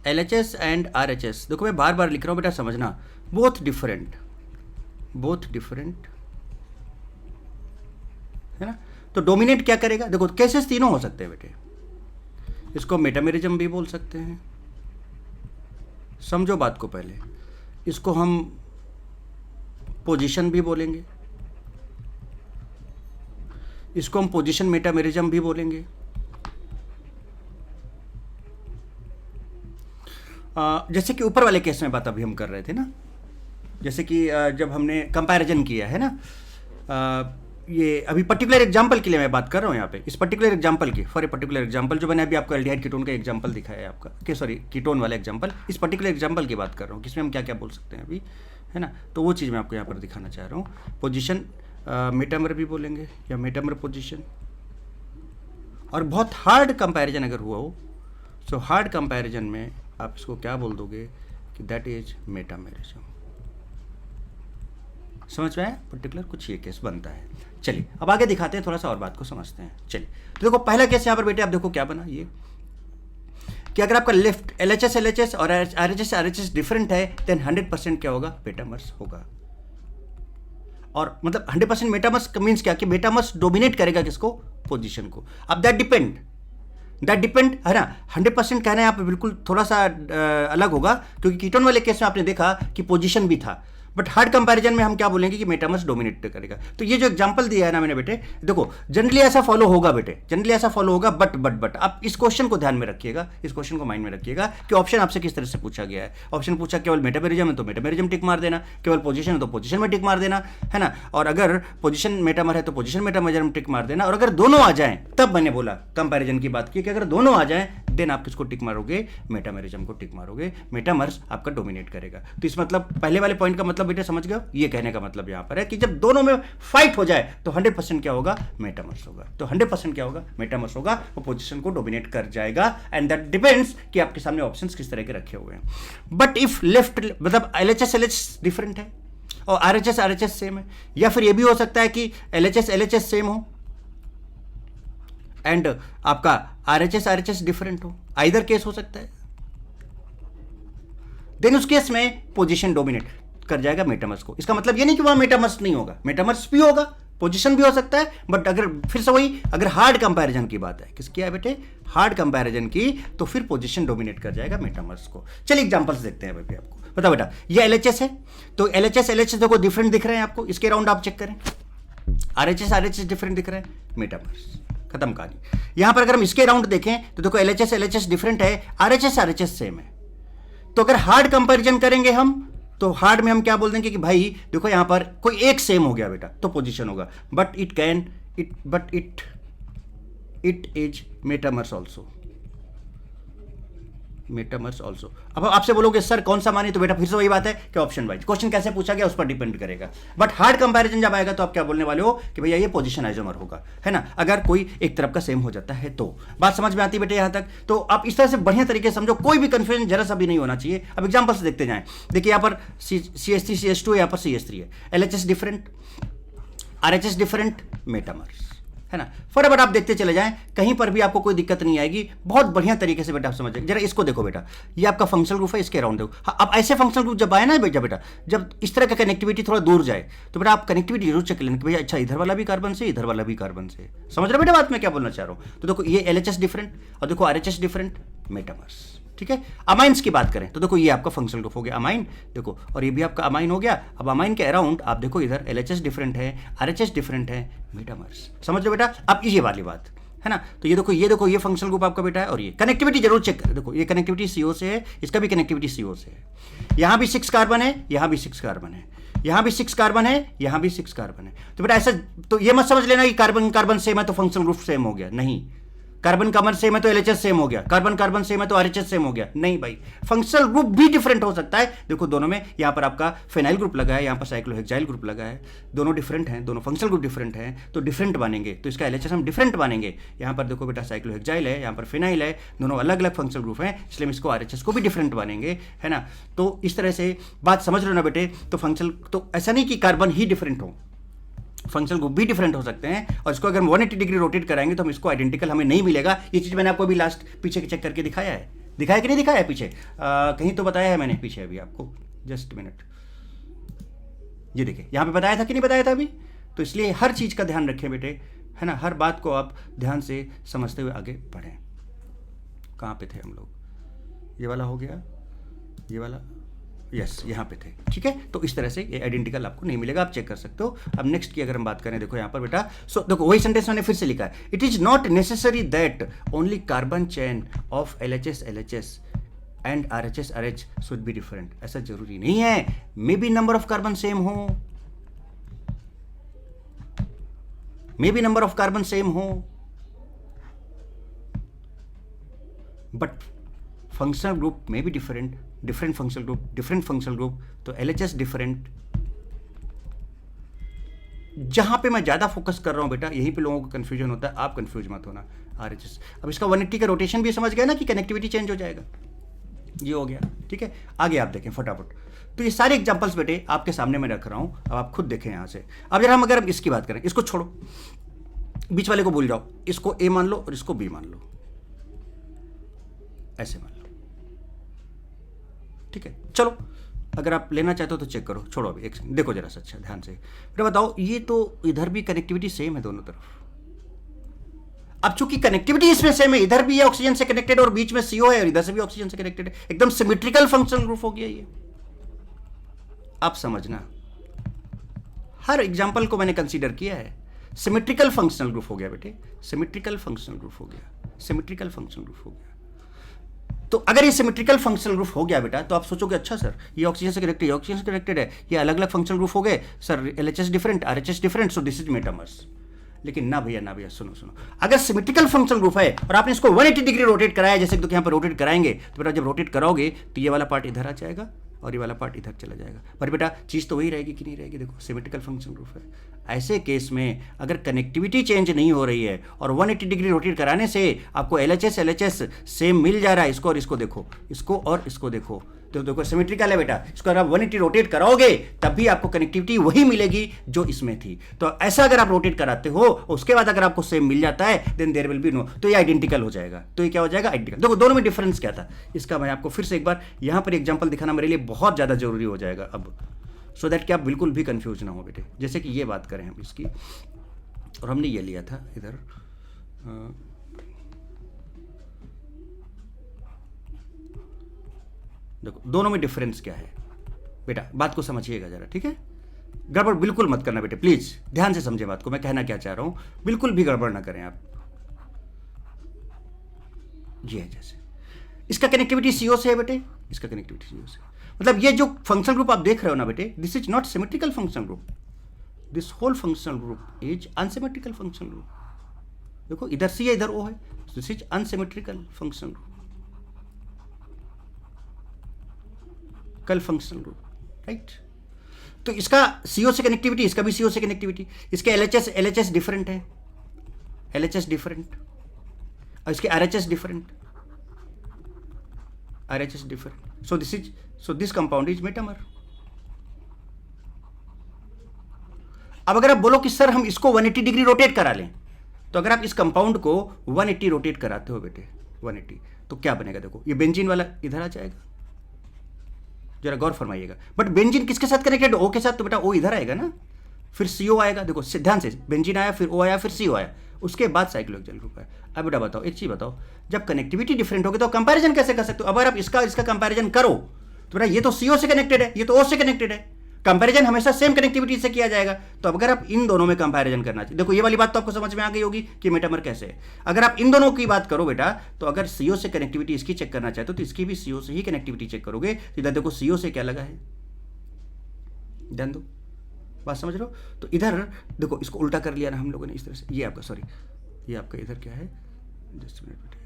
S1: LHS एंड RHS, देखो मैं बार बार लिख रहा हूँ बेटा, समझना, बोथ डिफरेंट, बोथ डिफरेंट है ना। तो डोमिनेट क्या करेगा? देखो केसेस तीनों हो सकते हैं बेटे, इसको मेटामेरिज्म भी बोल सकते हैं, समझो बात को पहले, इसको हम पोजीशन भी बोलेंगे, इसको हम पोजीशन मेटामेरिज्म भी बोलेंगे। जैसे कि ऊपर वाले केस में बात अभी हम कर रहे थे ना, जैसे कि जब हमने कंपैरिजन किया है ना, ये अभी पर्टिकुलर एग्जांपल के लिए मैं बात कर रहा हूँ यहाँ पे, इस पर्टिकुलर एग्जांपल की, फॉर ए पर्टिकुलर एग्जांपल, जो मैंने अभी आपको एल्डिहाइड कीटोन का एग्जांपल दिखाया है आपका, कि सॉरी कीटोन वाला एग्जांपल, इस पर्टिकुलर एग्जांपल की बात कर रहा हूँ, किसमें हम क्या क्या बोल सकते हैं अभी, है ना। तो वो चीज़ मैं आपको यहाँ पर दिखाना चाह रहा हूँ। पोजिशन मेटामर भी बोलेंगे या मेटामर पोजिशन। और बहुत हार्ड कंपैरिजन अगर हुआ हो, सो हार्ड कंपैरिजन में आप इसको क्या बोल दोगे कि दैट इज मेटामेरिज्म। समझ में आया? पर्टिकुलर कुछ ये केस बनता है। चलिए अब आगे दिखाते हैं, थोड़ा सा और बात को समझते हैं। चलिए तो देखो पहला केस यहाँ पर बेटे आप देखो क्या बना, ये कि अगर आपका लेफ्ट LHS LHS और RHS RHS डिफरेंट है देन 100% क्या होगा? मेटामर्स होगा। और मतलब 100% मेटामर्स मीन्स क्या कि मेटामर्स डोमिनेट करेगा किसको? पोजीशन को। अब दैट डिपेंड है ना, 100% कहना है यहाँ पे बिल्कुल थोड़ा सा अलग होगा, क्योंकि कीटोन वाले केस में आपने देखा कि पोजीशन भी था, बट हार्ड कंपैरिजन में हम क्या बोलेंगे कि मेटामर्स डोमिनेट करेगा। तो ये जो एग्जांपल दिया है ना मैंने बेटे, देखो जनरली ऐसा फॉलो होगा बेटे, जनरली ऐसा फॉलो होगा, बट आप इस क्वेश्चन को ध्यान में रखिएगा, इस क्वेश्चन को माइंड में रखिएगा कि ऑप्शन आपसे किस तरह से पूछा गया है। ऑप्शन पूछा केवल मेटामेरिज्म है तो मेटामेरिज्म टिक मार देना, केवल पोजीशन है तो पोजीशन में टिक मार देना, है ना। और अगर पोजीशन मेटामर है तो पोजीशन मेटामेरिज्म टिक मार देना, और अगर दोनों आ जाएं, तब मैंने बोला कंपैरिजन की बात की कि अगर दोनों आ जाएं देन आप किसको टिक मारोगे? मेटामेरिज्म को टिक मारोगे, मेटामर्स आपका डोमिनेट करेगा। तो इस मतलब पहले वाले पॉइंट का मतलब बेटे समझ गए? ये कहने का मतलब यहां पर है कि जब दोनों में फाइट हो जाए तो 100% क्या होगा? मेटामर्स होगा। तो 100% क्या होगा? मेटामर्स होगा, वो पोजीशन को डोमिनेट कर जाएगा। एंड दैट डिपेंड्स कि आपके सामने ऑप्शंस किस तरह के रखे हुए हैं। बट इफ लेफ्ट मतलब LHS LHS डिफरेंट है और RHS RHS सेम है, या फिर ये भी हो सकता है कि LHS LHS सेम हो एंड आपका RHS RHS डिफरेंट हो, आइदर केस हो सकता है, देन उस केस में पोजीशन डोमिनेट कर जाएगा मेटामर्स को। इसका मतलब ये नहीं कि वहां मेटामर्स नहीं होगा, मेटामर्स भी होगा, पोजीशन भी हो सकता है, बट अगर फिर से वही, अगर हार्ड कंपैरिजन की बात है, किसकी है बेटे? हार्ड कंपैरिजन की, तो फिर पोजीशन डोमिनेट कर जाएगा मेटामर्स को। चलिए एग्जांपल्स देखते हैं भाई आपको। बताओ बेटा ये LHS है, तो LHS LHS देखो डिफरेंट दिख रहे हैं आपको, इसके राउंड आप चेक करें। RHS RHS डिफरेंट दिख रहे हैं, मेटामर्स, खत्म कहानी। यहां पर अगर हम इसके राउंड देखें तो देखो LHS LHS डिफरेंट है, RHS RHS सेम है। तो अगर हार्ड कंपैरिजन करेंगे हम, तो हार्ड में हम क्या बोल देंगे कि भाई देखो यहां पर कोई एक सेम हो गया बेटा तो पोजीशन होगा, but it is metamers also, metamers also. अब आपसे बोलोगे सर कौन सा माने, तो बेटा फिर से वही बात है कि ऑप्शन वाइज, क्वेश्चन कैसे पूछा गया उस पर डिपेंड करेगा। बट हार्ड कंपैरिजन जब आएगा तो आप क्या बोलने वाले हो कि भैया ये पोजीशन आइसोमर होगा, है ना, अगर कोई एक तरफ का सेम हो जाता है तो। बात समझ में आती है बेटे यहां तक? तो आप इस तरह से बढ़िया तरीके से समझो, कोई भी कंफ्यूजन जरा सा भी नहीं होना चाहिए। अब एग्जाम्पल से देखते जाएं। देखिए यहाँ पर CH3 CH2, यहाँ पर CH3 है, LHS different, RHS different, metamers, है ना। फटाफट आप देखते चले जाएं, कहीं पर भी आपको कोई दिक्कत नहीं आएगी, बहुत बढ़िया तरीके से बेटा आप समझ जाए। जरा इसको देखो बेटा, ये आपका फंक्शनल ग्रुप है, इसके अराउंड देखो। हाँ, अब ऐसे फंक्शनल ग्रुप जब आए ना बेटा, जब इस तरह का कनेक्टिविटी थोड़ा दूर जाए तो बेटा आप कनेक्टिविटी जरूर चेक लेना कि भैया अच्छा इधर वाला भी कार्बन से, इधर वाला भी कार्बन से। समझ रहे बेटा बात मैं क्या बोलना चाह रहा हूँ। तो देखो ये LHS डिफरेंट और देखो RHS डिफरेंट, मेटामर्स, ठीक है। अमाइंस की बात करें तो देखो ये आपका फंक्शनल ग्रुप हो गया अमाइन, देखो, और ये भी आपका अमाइन हो गया। अब अमाइन के अराउंड आप देखो इधर LHS डिफरेंट है, RHS डिफरेंट है, मेटामर्स। समझ लो बेटा। अब ये वाली बात है ना, तो ये देखो ये फंक्शनल ग्रुप आपका बेटा है। और ये कनेक्टिविटी जरूर चेक करें, देखो ये कनेक्टिविटी CO से है, इसका भी कनेक्टिविटी CO से है। यहाँ भी 6 कार्बन है, यहाँ भी 6 कार्बन है, यहाँ भी 6 कार्बन है, यहाँ भी 6 कार्बन है। तो बेटा ऐसा तो ये मत समझ लेना कि कार्बन कार्बन सेम है तो फंक्शनल ग्रुप सेम हो गया, नहीं। कार्बन कार्बन सेम है तो LHS सेम हो गया, कार्बन कार्बन सेम है तो RHS सेम हो गया, नहीं भाई। फंक्शनल ग्रुप भी डिफरेंट हो सकता है। देखो दोनों में, यहाँ पर आपका फेनाइल ग्रुप लगा है, यहाँ पर साइक्लोहेक्साइल ग्रुप लगा है, दोनों डिफरेंट हैं, दोनों फंक्शनल ग्रुप डिफरेंट हैं, तो डिफरेंट बनेंगे, तो इसका LHS हम डिफरेंट मानेंगे। यहाँ पर देखो बेटा साइक्लोहेक्साइल है, यहाँ पर फेनाइल है, दोनों अलग अलग फंक्शनल ग्रुप हैं, इसलिए हम इसको RHS को भी डिफरेंट मानेंगे, है ना। तो इस तरह से बात समझ लो ना बेटे। तो फंक्शनल, तो ऐसा नहीं कि कार्बन ही डिफरेंट हो, फंक्शनल ग्रुप भी डिफरेंट हो सकते हैं। और इसको अगर हम 180 डिग्री रोटेट कराएंगे तो हम इसको आइडेंटिकल हमें नहीं मिलेगा। ये चीज़ मैंने आपको अभी लास्ट पीछे चेक करके दिखाया है, दिखाया कि नहीं दिखाया है पीछे, कहीं तो बताया है मैंने पीछे अभी आपको, जस्ट मिनट। ये देखिए यहाँ पे बताया था कि नहीं बताया था अभी। तो इसलिए हर चीज़ का ध्यान रखें बेटे, है ना। हर बात को आप ध्यान से समझते हुए आगे बढ़ें। कहाँ पे थे हम लोग, ये वाला हो गया, ये वाला, यस यहाँ पे थे, ठीक है। तो इस तरह से ये आइडेंटिकल आपको नहीं मिलेगा, आप चेक कर सकते हो। अब नेक्स्ट की अगर हम बात करें, देखो यहाँ पर बेटा, सो देखो वही सेंटेंस मैंने फिर से लिखा है, it is not necessary that only carbon chain of LHS and RHS should be different. ऐसा जरूरी नहीं है, may be number of carbon same हो, may be number of carbon same हो, बट फंक्शनल ग्रुप में भी different, different functional group, different functional group, तो LHS different. जहां पे मैं ज्यादा फोकस कर रहा हूं बेटा, यहीं पे लोगों को कंफ्यूजन होता है, आप कंफ्यूज मत होना। RHS, अब इसका 180 का रोटेशन भी समझ गया ना कि कनेक्टिविटी चेंज हो जाएगा, ये हो गया, ठीक है। आगे आप देखें फटाफट। तो ये सारे एग्जांपल्स बेटे आपके सामने मैं रख रहा हूं, अब आप खुद देखें यहां से। अब जरा हम अगर इसकी बात करें, इसको छोड़ो, बीच वाले को भूल जाओ, इसको A मान लो और इसको B मान लो, ऐसे मान लो, ठीक है। चलो अगर आप लेना चाहते हो तो चेक करो, छोड़ो अभी एक सेकंड, देखो जरा सा अच्छा ध्यान से बेटा, बताओ ये तो इधर भी कनेक्टिविटी सेम है दोनों तरफ। अब चूंकि कनेक्टिविटी इसमें सेम है, इधर भी ये ऑक्सीजन से कनेक्टेड और बीच में CO है और इधर से भी ऑक्सीजन से कनेक्टेड है, एकदम सिमेट्रिकल फंक्शनल ग्रुप हो गया ये। आप समझना, हर एग्जांपल को मैंने कंसीडर किया है। सिमेट्रिकल फंक्शनल ग्रुप हो गया बेटे, सिमेट्रिकल फंक्शनल ग्रुप हो गया, सिमेट्रिकल फंक्शनल ग्रुप हो गया। तो अगर ये सिमेट्रिकल फंक्शनल ग्रुप हो गया बेटा, तो आप सोचोगे अच्छा सर ये ऑक्सीजन से कनेक्टेड, ये ऑक्सीजन से कनेक्टेड है, ये अलग अलग फंक्शनल ग्रुप हो गए sir, LHS different, RHS different, so this is metamers. लेकिन ना भैया, ना भैया, सुनो सुनो, अगर सिमेट्रिकल फंक्शनल ग्रुप है और आपने इसको 180 डिग्री रोटेट कराया, जैसे कि यहाँ पर रोटेट कराएंगे, तो बेटा जब रोटेट कराओगे तो ये वाला पार्ट इधर आ जाएगा और ये वाला पार्ट इधर चला जाएगा, पर बेटा चीज़ तो वही रहेगी कि नहीं रहेगी। देखो सिमेट्रिकल फंक्शनल ग्रुप है। ऐसे केस में अगर कनेक्टिविटी चेंज नहीं हो रही है और 180 डिग्री रोटेट कराने से आपको LHS सेम मिल जा रहा है, इसको और इसको देखो, इसको और इसको देखो, तो देखो सिमेट्रिकल है बेटा। इसको अगर आप 180 रोटेट कराओगे तब भी आपको कनेक्टिविटी वही मिलेगी जो इसमें थी। तो ऐसा अगर आप रोटेट कराते हो उसके बाद अगर आपको सेम मिल जाता है, then there will be no, तो ये आइडेंटिकल हो जाएगा। तो ये क्या हो जाएगा, आइडेंटिकल। देखो दोनों में डिफरेंस क्या था इसका, मैं आपको फिर से एक बार यहाँ पर एग्जाम्पल दिखाना मेरे लिए बहुत ज़्यादा जरूरी हो जाएगा अब, सो दैट कि आप बिल्कुल भी कंफ्यूज ना हो बेटे। जैसे कि ये बात करें हम इसकी, और हमने ये लिया था इधर, देखो दोनों में डिफरेंस क्या है बेटा, बात को समझिएगा जरा, ठीक है। गड़बड़ बिल्कुल मत करना बेटे, प्लीज ध्यान से समझे बात को, मैं कहना क्या चाह रहा हूं, बिल्कुल भी गड़बड़ ना करें आप। ये है जैसे इसका कनेक्टिविटी CO से है बेटे, इसका कनेक्टिविटी CO से, मतलब ये जो फंक्शनल ग्रुप आप देख रहे हो ना बेटे, this is not symmetrical functional group, this whole functional group is unsymmetrical functional group. देखो इधर C है इधर O है, this is unsymmetrical functional group, कल फंक्शनल ग्रुप, राइट। तो इसका CO से कनेक्टिविटी, इसका भी CO से कनेक्टिविटी, इसके LHS डिफरेंट है, LHS डिफरेंट, और इसके RHS different, RHS different, so this compound is metamer. अब अगर आप बोलो कि सर हम इसको 180 डिग्री रोटेट करा लें, तो अगर आप इस कंपाउंड को 180 रोटेट कराते हो बेटे, 180, तो क्या बनेगा? देखो ये बेंजीन वाला इधर आ जाएगा, जरा गौर फरमाइएगा। बट बेंजीन किसके साथ कनेक्टेड? ओ के साथ, तो बेटा ओ इधर आएगा ना, फिर CO आएगा। देखो ध्यान से, बेंजीन आया, फिर O आया, फिर CO आया, उसके बाद साइक्लोहेक्सेन ग्रुप आया। अब बेटा बताओ, एक चीज बताओ, जब कनेक्टिविटी डिफरेंट होगी तो कंपैरिजन कैसे कर सकते हो? अगर आप इसका कंपैरिजन करो तो बेटा ये तो CO से कनेक्टेड है, ये तो O से कनेक्टेड है, कंपैरिजन हमेशा सेम कनेक्टिविटी से किया जाएगा। तो अगर आप इन दोनों में कंपैरिजन करना चाहिए, देखो ये वाली बात तो आपको समझ में आ गई होगी कि मेटामर कैसे है। अगर आप इन दोनों की बात करो बेटा, तो अगर CO से कनेक्टिविटी इसकी चेक करना चाहते हो तो इसकी भी CO से ही कनेक्टिविटी चेक करोगे। तो इधर देखो CO से क्या लगा है, ध्यान दो, बात समझ रहे हो? तो इधर देखो इसको उल्टा कर लिया ना हम लोगों ने इस तरह से, ये आपका सॉरी, ये आपका इधर क्या है, जस्ट मिनट बेटा,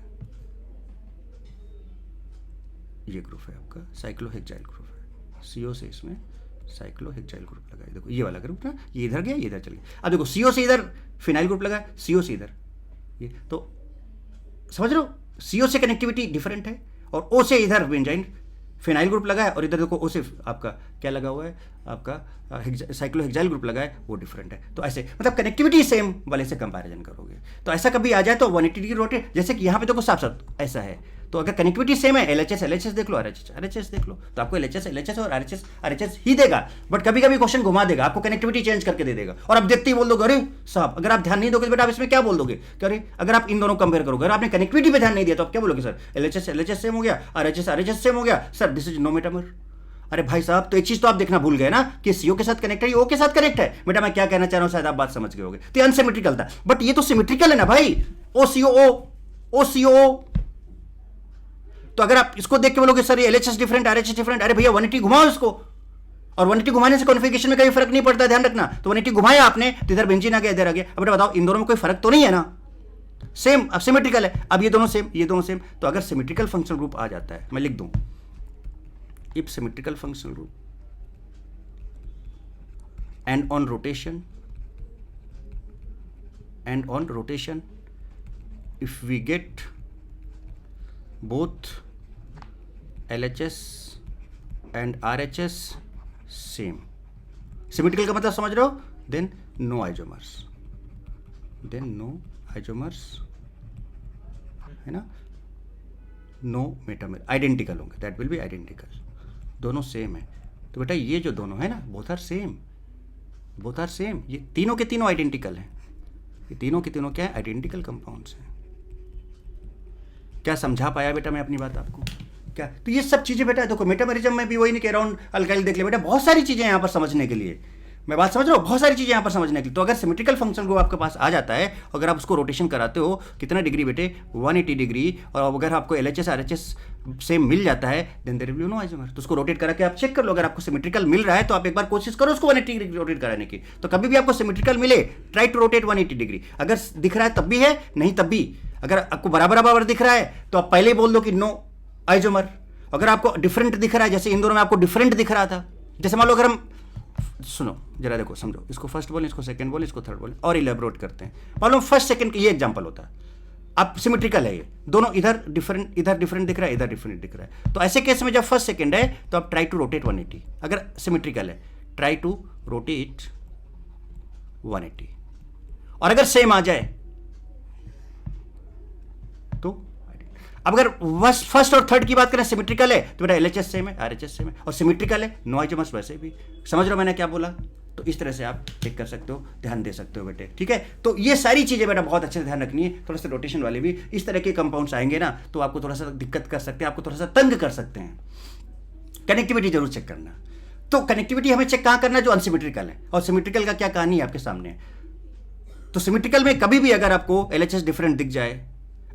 S1: ये ग्रुप है आपका साइक्लोहेक्साइल ग्रुप है, CO से इसमें साइक्लोहेक्साइल ग्रुप लगा है। देखो ये वाला ग्रुप ना, ये इधर गया, ये इधर चल गया। अब देखो CO से इधर फिनाइल ग्रुप लगा, CO से इधर ये, तो समझ रहे हो, CO से कनेक्टिविटी डिफरेंट है और O से इधर बेंजाइन फिनाइल ग्रुप लगा है, और इधर देखो O से आपका क्या लगा हुआ है, आपका साइक्लोहेक्साइल ग्रुप लगा है, वो डिफरेंट है। तो ऐसे मतलब कनेक्टिविटी सेम वाले से कंपैरिजन करोगे। तो ऐसा कभी आ जाए तो 180 डिग्री रोटेट, जैसे कि यहाँ पे देखो साफ साफ ऐसा है, तो अगर कनेक्टिविटी सेम है, LHS देख लो, RHS देख लो, तो आपको LHS और RHS ही देगा। बट कभी कभी क्वेश्चन घुमा देगा, आपको कनेक्टिविटी चेंज करके दे देगा, और अब देखते ही बोल दोगे अरे साहब, अगर आप ध्यान नहीं दोगे बेटा आप इसमें क्या बोल दोगे कि अरे अगर आप इन दोनों कंपेयर करोगे, अगर आपने कनेक्टिविटी पे ध्यान नहीं दिया तो आप क्या बोलोगे, सर LHS सेम हो गया, RHS सेम हो गया, sir this is no metamer. अरे भाई साहब, तो एक चीज तो आप देखना भूल गए ना कि CO के साथ कनेक्ट है, O के साथ कनेक्ट है। बेटा मैं क्या कहना चाह रहा हूं, शायद आप बात समझ गए होगे। तो अनसिमेट्रिकल था, बट ये तो सिमेट्रिकल है ना भाई, OCO। तो अगर आप इसको देख के बोलोगे सर ये LHS डिफरेंट, RHS डिफरेंट, अरे भैया 180 घुमाओ इसको, और 180 घुमाने से कॉन्फ़िगरेशन में कोई फर्क नहीं पड़ता, ध्यान रखना। तो 180 घुमाया आपने तो इधर बेंजीन आ गया, इधर आ गया। अब बेटा बताओ इन दोनों में कोई फर्क तो नहीं है ना, सेम, अब सिमेट्रिकल है। अब ये दोनों सेम, ये दोनों सेम, तो अगर सिमेट्रिकल फंक्शनल ग्रुप आ जाता है, मैं लिख दूं if symmetrical functional group and on rotation if we get both LHS and RHS same, symmetrical का मतलब समझ रहे हो, then no isomers है ना, नो मेटामर, आइडेंटिकल होंगे, दैट विल बी आइडेंटिकल, दोनों सेम है। तो बेटा ये जो दोनों है ना, बोथ आर सेम, ये तीनों के तीनों आइडेंटिकल हैं, ये तीनों के तीनों क्या है, आइडेंटिकल कंपाउंड्स हैं। क्या समझा पाया बेटा मैं अपनी बात आपको? क्या, तो ये सब चीज़ें बेटा देखो, मेटामरिज्म में भी वही नहीं कह रहा हूँ अल्काइल देख ले बेटा, बहुत सारी चीज़ें यहाँ पर समझने के लिए, मैं बात समझ रहा हूँ, बहुत सारी चीज़ें यहाँ पर समझने के लिए। तो अगर सिमेट्रिकल फंक्शन ग्रुप आपके पास आ जाता है, अगर आप उसको रोटेशन कराते हो कितना डिग्री बेटे, 180 डिग्री, और अगर आपको LHS RHS सेम मिल जाता है, then there will be no isomer. तो उसको रोटेट करा के आप चेक कर लो, अगर आपको सिमेट्रिकल मिल रहा है तो आप एक बार कोशिश करो उसको 180 डिग्री रोटेट कराने की। तो कभी भी आपको सिमेट्रिकल मिले, ट्राई टू रोटेट 180 डिग्री। अगर दिख रहा है तब भी है, नहीं तब भी, अगर आपको बराबर दिख रहा है तो आप पहले ही बोल दो कि नो आइसोमर। अगर आपको डिफरेंट दिख रहा है, जैसे इन दोनों में आपको डिफरेंट दिख रहा था, जैसे मान लो अगर हम, सुनो जरा देखो समझो, इसको फर्स्ट बोले, इसको सेकंड बोले, इसको थर्ड बोले, और इलेबोरेट करते हैं। मान लो फर्स्ट सेकंड ये एग्जांपल होता है, अब सिमेट्रिकल है ये दोनों, इधर डिफरेंट दिख रहा है, इधर डिफरेंट दिख रहा है। तो ऐसे केस में जब फर्स्ट सेकंड है तो आप ट्राई टू रोटेट 180, अगर सिमेट्रिकल है ट्राई टू रोटेट 180, और अगर सेम आ जाए तो, अब अगर फर्स्ट और थर्ड की बात करें, सिमेट्रिकल है तो बेटा LHS सेम है, RHS सेम है, और सिमेट्रिकल है नो आइसोमर्स वैसे भी। समझ रहे हो मैंने क्या बोला? तो इस तरह से आप चेक कर सकते हो, ध्यान दे सकते हो बेटे, ठीक है। तो ये सारी चीज़ें बेटा बहुत अच्छे से ध्यान रखनी है। थोड़ा सा रोटेशन वाले भी इस तरह के कंपाउंड्स आएंगे ना, तो आपको थोड़ा सा दिक्कत कर सकते हैं, आपको थोड़ा सा तंग कर सकते हैं। कनेक्टिविटी जरूर चेक करना। तो कनेक्टिविटी हमें चेक कहाँ करना है, जो अनसिमेट्रिकल है, और सिमेट्रिकल का क्या कहानी है आपके सामने है। तो सिमेट्रिकल में कभी भी अगर आपको LHS डिफरेंट दिख जाए,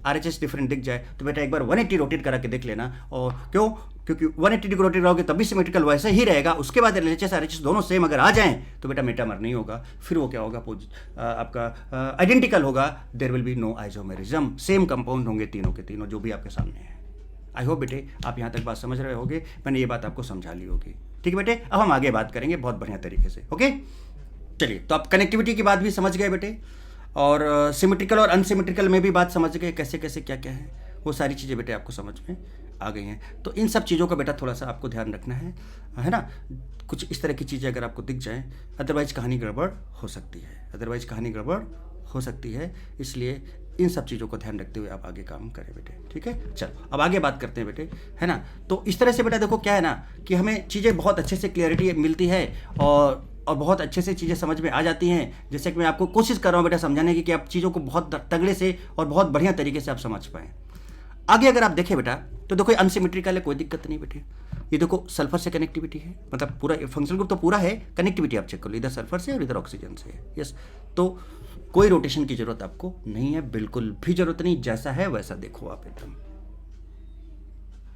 S1: RHS डिफरेंट दिख जाए, तो बेटा एक बार 180 रोटेट करा के देख लेना। और क्यों? क्योंकि 180 डिग्री रोटेट रहोगे तभी सिमेट्रिकल वैसे ही रहेगा। उसके बाद LHS RHS दोनों सेम अगर आ जाएं तो बेटा मेटामर नहीं होगा, फिर वो क्या होगा, आपका आइडेंटिकल होगा, there will be no isomerism, same compound होंगे तीनों के तीनों जो भी आपके सामने है। आई होप बेटे आप यहाँ तक बात समझ रहे होगे, मैंने ये बात आपको समझा ली होगी, ठीक है बेटे। अब हम आगे बात करेंगे बहुत बढ़िया तरीके से, ओके। चलिए, तो आप कनेक्टिविटी की बात भी समझ गए बेटे, और सिमेट्रिकल और अनसिमेट्रिकल में भी बात समझ गए, कैसे कैसे क्या क्या है, वो सारी चीज़ें बेटे आपको समझ में आ गई हैं। तो इन सब चीज़ों का बेटा थोड़ा सा आपको ध्यान रखना है ना। कुछ इस तरह की चीज़ें अगर आपको दिख जाएं, अदरवाइज कहानी गड़बड़ हो सकती है, हो सकती है, इसलिए इन सब चीज़ों को ध्यान रखते हुए आप आगे काम करें बेटे, ठीक है। चलो अब आगे बात करते हैं बेटे, है ना। तो इस तरह से बेटा देखो क्या है ना कि हमें चीज़ें बहुत अच्छे से क्लियरिटी मिलती है और बहुत अच्छे से चीज़ें समझ में आ जाती हैं। जैसे कि मैं आपको कोशिश कर रहा हूँ बेटा समझाने की कि आप चीज़ों को बहुत तगड़े से और बहुत बढ़िया तरीके से आप समझ पाएँ। आगे अगर आप देखें बेटा तो देखो अनसिमेट्रिकल है, कोई दिक्कत नहीं बेटे। ये देखो सल्फर से कनेक्टिविटी है, मतलब पूरा फंक्शनल ग्रुप तो पूरा है, कनेक्टिविटी आप चेक कर लो, इधर सल्फर से और इधर ऑक्सीजन से है। यस, तो कोई रोटेशन की जरूरत आपको नहीं है, बिल्कुल भी जरूरत नहीं, जैसा है वैसा देखो आप एकदम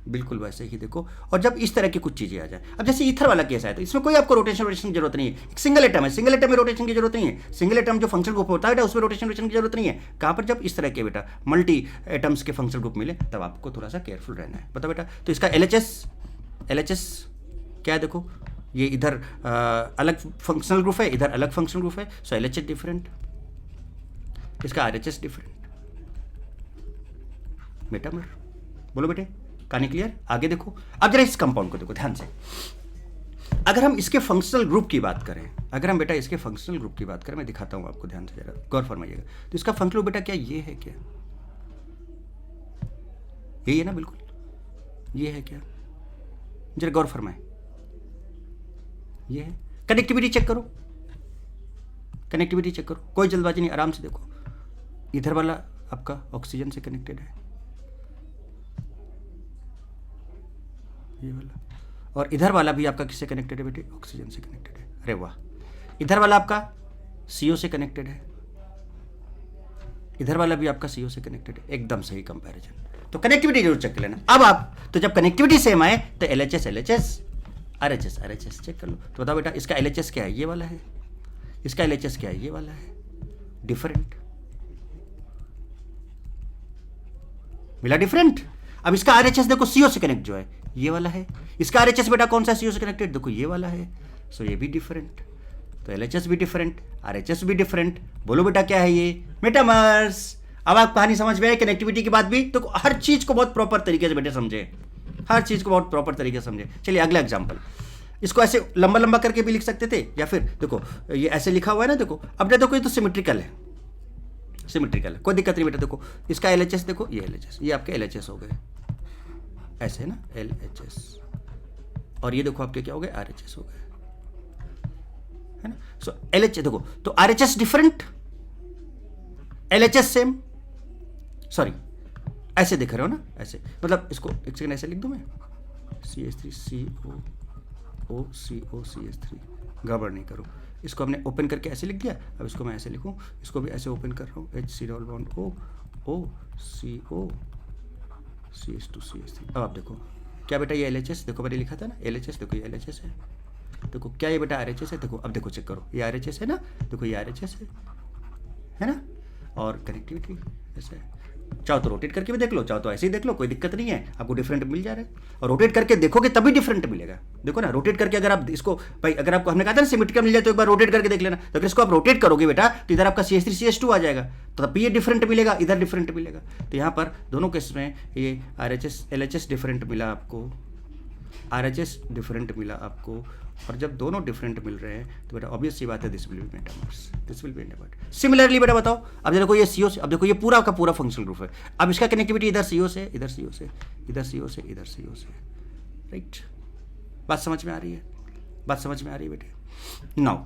S1: बिल्कुल वैसे ही देखो। और जब इस तरह की कुछ चीज़ें आ जाए, अब जैसे ईथर वाला केस है तो इसमें कोई आपको रोटेशन की जरूरत नहीं है, एक सिंगल एटम है, सिंगल एटम में रोटेशन की जरूरत नहीं है, सिंगल एटम जो फंक्शनल ग्रुप होता है उसमें रोटेशन की जरूरत नहीं है। कहाँ पर? जब इस तरह के बेटा मल्टी एटम्स के फंक्शनल ग्रुप मिले तब आपको थोड़ा सा केयरफुल रहना है। बताओ बेटा, तो इसका LHS क्या है? देखो ये इधर अलग फंक्शनल ग्रुप है, इधर अलग फंक्शनल ग्रुप है, सो LHS डिफरेंट, इसका RHS डिफरेंट, मेटामर। बोलो बेटे, कहानी क्लियर? आगे देखो, अब जरा इस कंपाउंड को देखो ध्यान से। अगर हम इसके फंक्शनल ग्रुप की बात करें, अगर हम बेटा इसके फंक्शनल ग्रुप की बात करें, मैं दिखाता हूं आपको, ध्यान से जरा गौर फरमाइएगा। तो इसका फंक्शनल ग्रुप बेटा क्या ये है? क्या यही है ना? बिल्कुल ये है क्या? जरा गौर फरमाए, ये है। कनेक्टिविटी चेक करो, कनेक्टिविटी चेक करो, कोई जल्दबाजी नहीं, आराम से देखो। इधर वाला आपका ऑक्सीजन से कनेक्टेड है, ये वाला, और इधर वाला भी आपका किससे कनेक्टेड है बेटे? ऑक्सीजन से कनेक्टेड है। अरे वाह, इधर वाला आपका CO से कनेक्टेड है, इधर वाला भी आपका CO से कनेक्टेड है, एकदम सही कंपैरिजन। तो कनेक्टिविटी जरूर चेक कर लेना। अब आप तो जब कनेक्टिविटी सेम आए तो LHS RHS चेक कर लो। तो बताओ बेटा इसका LHS क्या है? ये वाला है। इसका LHS क्या है? ये वाला है। डिफरेंट मिला, डिफरेंट। अब इसका RHS देखो CO से कनेक्ट जो है ये वाला है, इसका RHS बेटा कौन सा CO से कनेक्टेड? देखो ये वाला है, सो ये भी डिफरेंट। तो LHS भी डिफरेंट, RHS भी डिफरेंट। बोलो बेटा क्या है ये? मेटामर्स। अब आप कहानी समझ में आई, कनेक्टिविटी की बात भी। तो हर चीज को बहुत प्रॉपर तरीके से बेटे समझे, हर चीज को बहुत प्रॉपर तरीके से समझे। चलिए अगला एग्जाम्पल, इसको ऐसे लंबा लंबा करके भी लिख सकते थे, या फिर देखो ये ऐसे लिखा हुआ है ना, देखो अब देखो ये तो सिमेट्रिकल है, सिमेट्रिकल है, कोई दिक्कत नहीं बेटा। देखो इसका LHS देखो, ये LHS, ये आपके LHS हो गए, ऐसे है ना LHS, और ये देखो आपके क्या हो गए? RHS हो गए, है ना। सो LHS देखो, तो RHS different, LHS same, sorry ऐसे दिख रहे हो ना, ऐसे, मतलब इसको एक सेकंड ऐसे लिख दूं मैं, CH3 CO CH3, गड़बड़ नहीं करो। इसको हमने ओपन करके ऐसे लिख दिया, अब इसको मैं ऐसे लिखूं, इसको भी ऐसे ओपन कर रहा हूँ, HC double bond O CO CH2 CH3। अब आप देखो क्या बेटा ये LHS, देखो मैंने लिखा था ना LHS, देखो ये LHS है, देखो क्या ये बेटा RHS है, देखो अब देखो चेक करो, ये RHS है ना, देखो ये RHS है ना, और कनेक्टिविटी ऐसे है। चाहो तो रोटेट करके भी देख लो, चाहो तो ऐसे ही देख लो, कोई दिक्कत नहीं है, आपको डिफरेंट मिल जा रहा है। और रोटेट करके देखोगे तभी डिफरेंट मिलेगा। देखो ना, रोटेट करके अगर आप इसको, भाई अगर आपको हमने कहा था ना सिमेट्रिकल मिल जाए तो एक बार रोटेट करके देख लेना, तो अगर इसको आप रोटेट करोगे बेटा तो इधर आपका CH3 CH2 आ जाएगा, तो तब भी ये डिफरेंट मिलेगा, इधर डिफरेंट मिलेगा। तो यहाँ पर दोनों केस में ये RHS LHS डिफरेंट मिला आपको, RHS डिफरेंट मिला आपको, और जब दोनों डिफरेंट मिल रहे हैं तो बेटा ऑब्वियस सी बात है, this will be metamers, this will be metamer. Similarly बेटा बताओ, अब देखो ये CO से, अब देखो ये पूरा का पूरा फंक्शनल ग्रुप है, अब इसका कनेक्टिविटी इधर CO से, इधर CO से, इधर CO से, इधर CO से, राइट। बात समझ में आ रही है? बात समझ में आ रही है बेटे? नाउ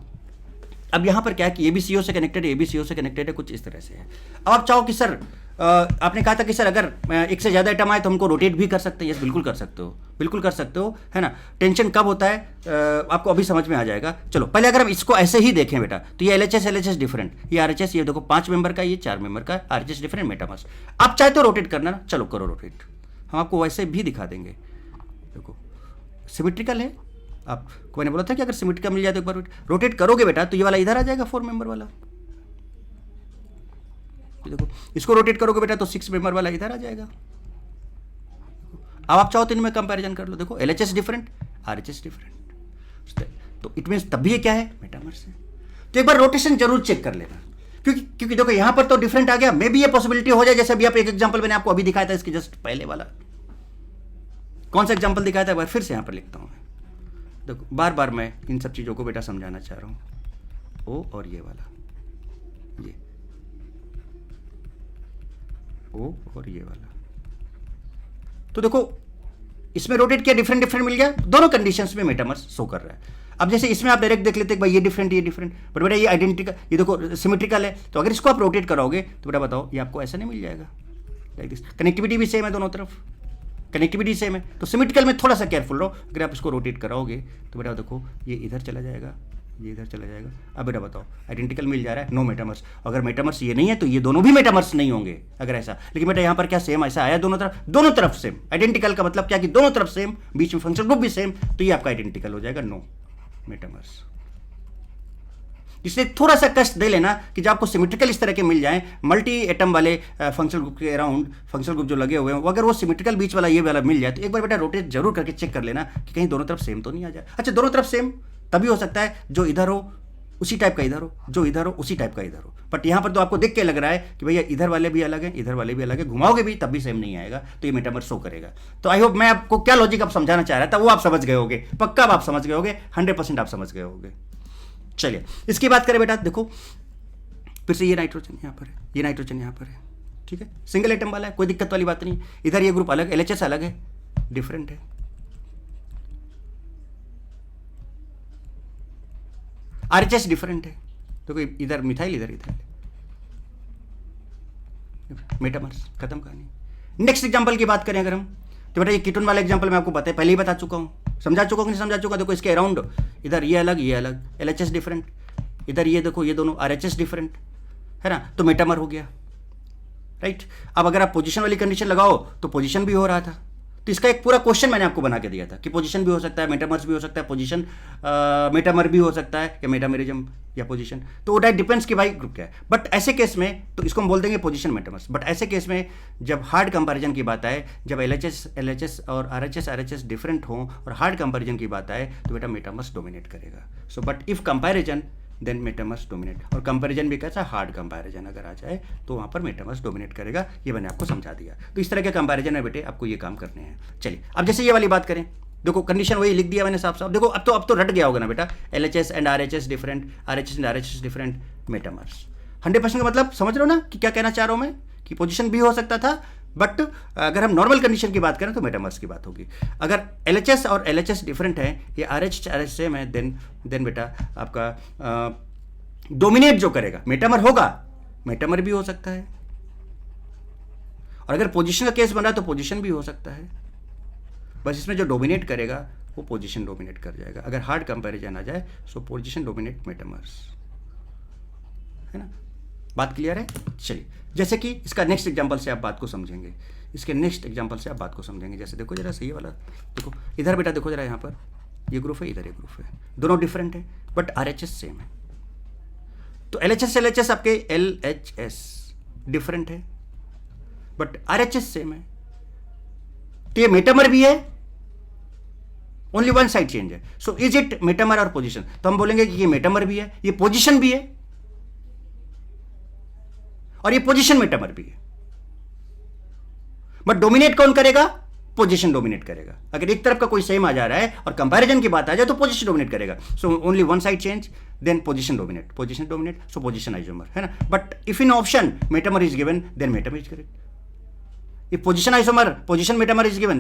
S1: अब यहाँ पर क्या है कि ये भी CO से कनेक्टेड है, ये भी CO से कनेक्टेड है, कुछ इस तरह से है। अब आप चाहो कि सर आपने कहा था कि सर अगर एक से ज़्यादा आइटम आए तो हमको रोटेट भी कर सकते हैं। यस, बिल्कुल कर सकते हो, बिल्कुल कर सकते हो, है ना। टेंशन कब होता है आपको अभी समझ में आ जाएगा। चलो पहले अगर हम इसको ऐसे ही देखें बेटा, तो ये LHS डिफरेंट, ये RHS, ये देखो 5 मेंबर का, ये 4 मेंबर का, RHS डिफरेंट, मेटामर्स। आप चाहे तो रोटेट करना ना, चलो करो रोटेट, हम आपको वैसे भी दिखा देंगे। देखो सिमेट्रिकल है, आपको मैंने बोला था कि अगर सिमेट्रिकल मिल जाए तो एक बार रोटेट करोगे बेटा तो ये वाला इधर आ जाएगा, 4 मेंबर वाला। देखो इसको रोटेट करोगे बेटा तो 6 मेंबर वाला इधर आ जाएगा। अब आप चाहो तो इनमें कंपैरिजन कर लो, देखो LHS डिफरेंट, RHS डिफरेंट, तो इट मींस तब भी ये क्या है? मेटामर्स है। तो एक बार रोटेशन जरूर चेक कर लेना, क्योंकि देखो यहां पर तो डिफरेंट आ गया, मे भी ये पॉसिबिलिटी हो जाए, जैसे अभी आप एक एग्जांपल मैंने आपको अभी दिखाया था, इसके जस्ट पहले वाला कौन सा एग्जांपल दिखाया था, एक बार फिर से यहां पर लिखता हूं मैं। देखो बार बार मैं इन सब चीजों को बेटा समझाना चाह रहा हूं, O और ये वाला, ओ और ये वाला। तो देखो इसमें रोटेट किया, डिफरेंट डिफरेंट मिल गया, दोनों कंडीशंस में मेटामर्स शो कर रहा है। अब जैसे इसमें आप डायरेक्ट देख लेते हैं भाई ये डिफरेंट बट बेटा ये आइडेंटिकल, ये देखो सिमेट्रिकल है, तो अगर इसको आप रोटेट कराओगे तो बेटा बताओ ये आपको ऐसा नहीं मिल जाएगा लाइक दिस। कनेक्टिविटी भी सेम है दोनों तरफ, कनेक्टिविटी सेम है, तो सिमेट्रिकल में थोड़ा सा केयरफुल रहो। अगर आप इसको रोटेट कराओगे तो बेटा देखो ये इधर चला जाएगा, ये इधर चला जाएगा। अब बेटा बताओ आइडेंटिकल मिल जा रहा है, नो मेटामर्स। अगर मेटामर्स ये नहीं है तो ये दोनों भी मेटामर्स नहीं होंगे अगर ऐसा। लेकिन बेटा यहाँ पर क्या सेम ऐसा आया, दोनों तरफ सेम। आइडेंटिकल का मतलब क्या कि दोनों तरफ सेम, बीच में फंक्शनल ग्रुप भी सेम, तो ये आपका आइडेंटिकल हो जाएगा, नो मेटामर्स। इसलिए थोड़ा सा कष्ट दे लेना कि जब आपको सिमेट्रिकल इस तरह के मिल जाएं, मल्टी एटम वाले फंक्शनल ग्रुप के अराउंड फंक्शनल ग्रुप जो लगे हुए हैं, अगर वो सिमेट्रिकल बीच वाला ये वाला मिल जाए तो एक बार बेटा रोटेट जरूर करके चेक कर लेना कि कहीं दोनों तरफ सेम तो नहीं आ जाए। अच्छा दोनों तरफ सेम तभी हो सकता है जो इधर हो उसी टाइप का इधर हो, जो इधर हो उसी टाइप का इधर हो। बट यहाँ पर तो आपको देख के लग रहा है कि भैया इधर वाले भी अलग है, इधर वाले भी अलग है, घुमाओगे भी तब भी सेम नहीं आएगा, तो ये मेटामर शो करेगा। तो आई होप मैं आपको क्या लॉजिक आप समझाना चाह रहा था वो आप समझ गए होगे, पक्का आप समझ गए होगे, 100% आप समझ गए होगे। चलिए इसकी बात करें बेटा, देखो फिर से ये नाइट्रोजन यहाँ पर है, ये नाइट्रोजन यहाँ पर है, ठीक है, सिंगल एटम वाला है, कोई दिक्कत वाली बात नहीं। इधर ये ग्रुप अलग, LHS अलग है, डिफरेंट है। RHS डिफरेंट है, तो कोई इधर मिथाइल इधर इथाइल, मेटामर्स, खत्म कहानी। नेक्स्ट एग्जांपल की बात करें अगर हम, तो बेटा ये कीटोन वाला एग्जांपल मैं आपको पहले ही बता चुका हूँ, समझा चुका हूँ कि नहीं समझा चुका। देखो इसके अराउंड इधर ये अलग LHS डिफरेंट, इधर ये देखो ये दोनों RHS डिफरेंट है ना, तो मेटामर हो गया, राइट। अब अगर आप पोजीशन वाली कंडीशन लगाओ तो पोजीशन भी हो रहा था, तो इसका एक पूरा क्वेश्चन मैंने आपको बना के दिया था कि पोजीशन भी हो सकता है, मेटामर्स भी हो सकता है, पोजीशन मेटामर भी हो सकता है, या मेटामेरिज्म या पोजीशन, तो वो डिपेंड्स कि भाई ग्रुप क्या है। बट ऐसे केस में तो इसको हम बोल देंगे पोजीशन मेटामर्स। बट ऐसे केस में जब हार्ड कंपैरिजन की बात आए, जब LHS और RHS डिफरेंट हों और हार्ड कंपैरिजन की बात आए तो बेटा मेटामर्स डोमिनेट करेगा। So but if comparison then metamers dominate, और कंपैरिजन भी कैसा, हार्ड कंपैरिजन अगर आ जाए तो वहाँ पर मेटामर्स डोमिनेट करेगा। ये मैंने आपको समझा दिया। तो इस तरह के कंपैरिजन है बेटे, आपको ये काम करने हैं। चलिए अब जैसे ये वाली बात करें, देखो कंडीशन वही लिख दिया मैंने साफ साफ। देखो अब तो रट गया होगा ना बेटा, LHS and RHS different, RHS and RHS different, metamers. 100% का मतलब समझ रहे हो ना कि क्या कहना चाह रहा हूँ मैं, कि पोजीशन भी हो सकता था, बट अगर हम नॉर्मल कंडीशन की बात करें तो मेटामर्स की बात होगी। अगर LHS और LHS डिफरेंट है, ये RHS सेम है, देन बेटा आपका डोमिनेट जो करेगा मेटामर होगा, मेटामर भी हो सकता है। और अगर पोजीशन का केस बन रहा है तो पोजीशन भी हो सकता है, बस इसमें जो डोमिनेट करेगा वो पोजीशन डोमिनेट कर जाएगा। अगर हार्ड कंपैरिजन आ जाए सो पोजीशन डोमिनेट मेटामर्स, है ना, बात क्लियर है। चलिए जैसे कि इसका नेक्स्ट एग्जांपल से आप बात को समझेंगे, इसके नेक्स्ट एग्जांपल से आप बात को समझेंगे। जैसे देखो जरा सही वाला, देखो इधर बेटा देखो जरा, यहाँ पर ये ग्रुप है, इधर ये ग्रुप है, दोनों डिफरेंट है बट RHS सेम है। तो LHS आपके LHS डिफरेंट है बट RHS सेम है, तो ये मेटामर भी है, ओनली वन साइड चेंज है। सो इज इट मेटामर और पोजीशन, तो हम बोलेंगे कि ये मेटामर भी है, ये पोजीशन भी है, और ये पोजीशन मेटामर भी है। बट डोमिनेट कौन करेगा, पोजीशन डोमिनेट करेगा। अगर एक तरफ का कोई सेम आ जा रहा है और कंपैरिजन की बात आ जाए तो पोजीशन डोमिनेट करेगा। So only one side change, then position dominate, so position isomer, है ना। But if in option metamer is given then metamer is correct. If position isomer, position metamer is given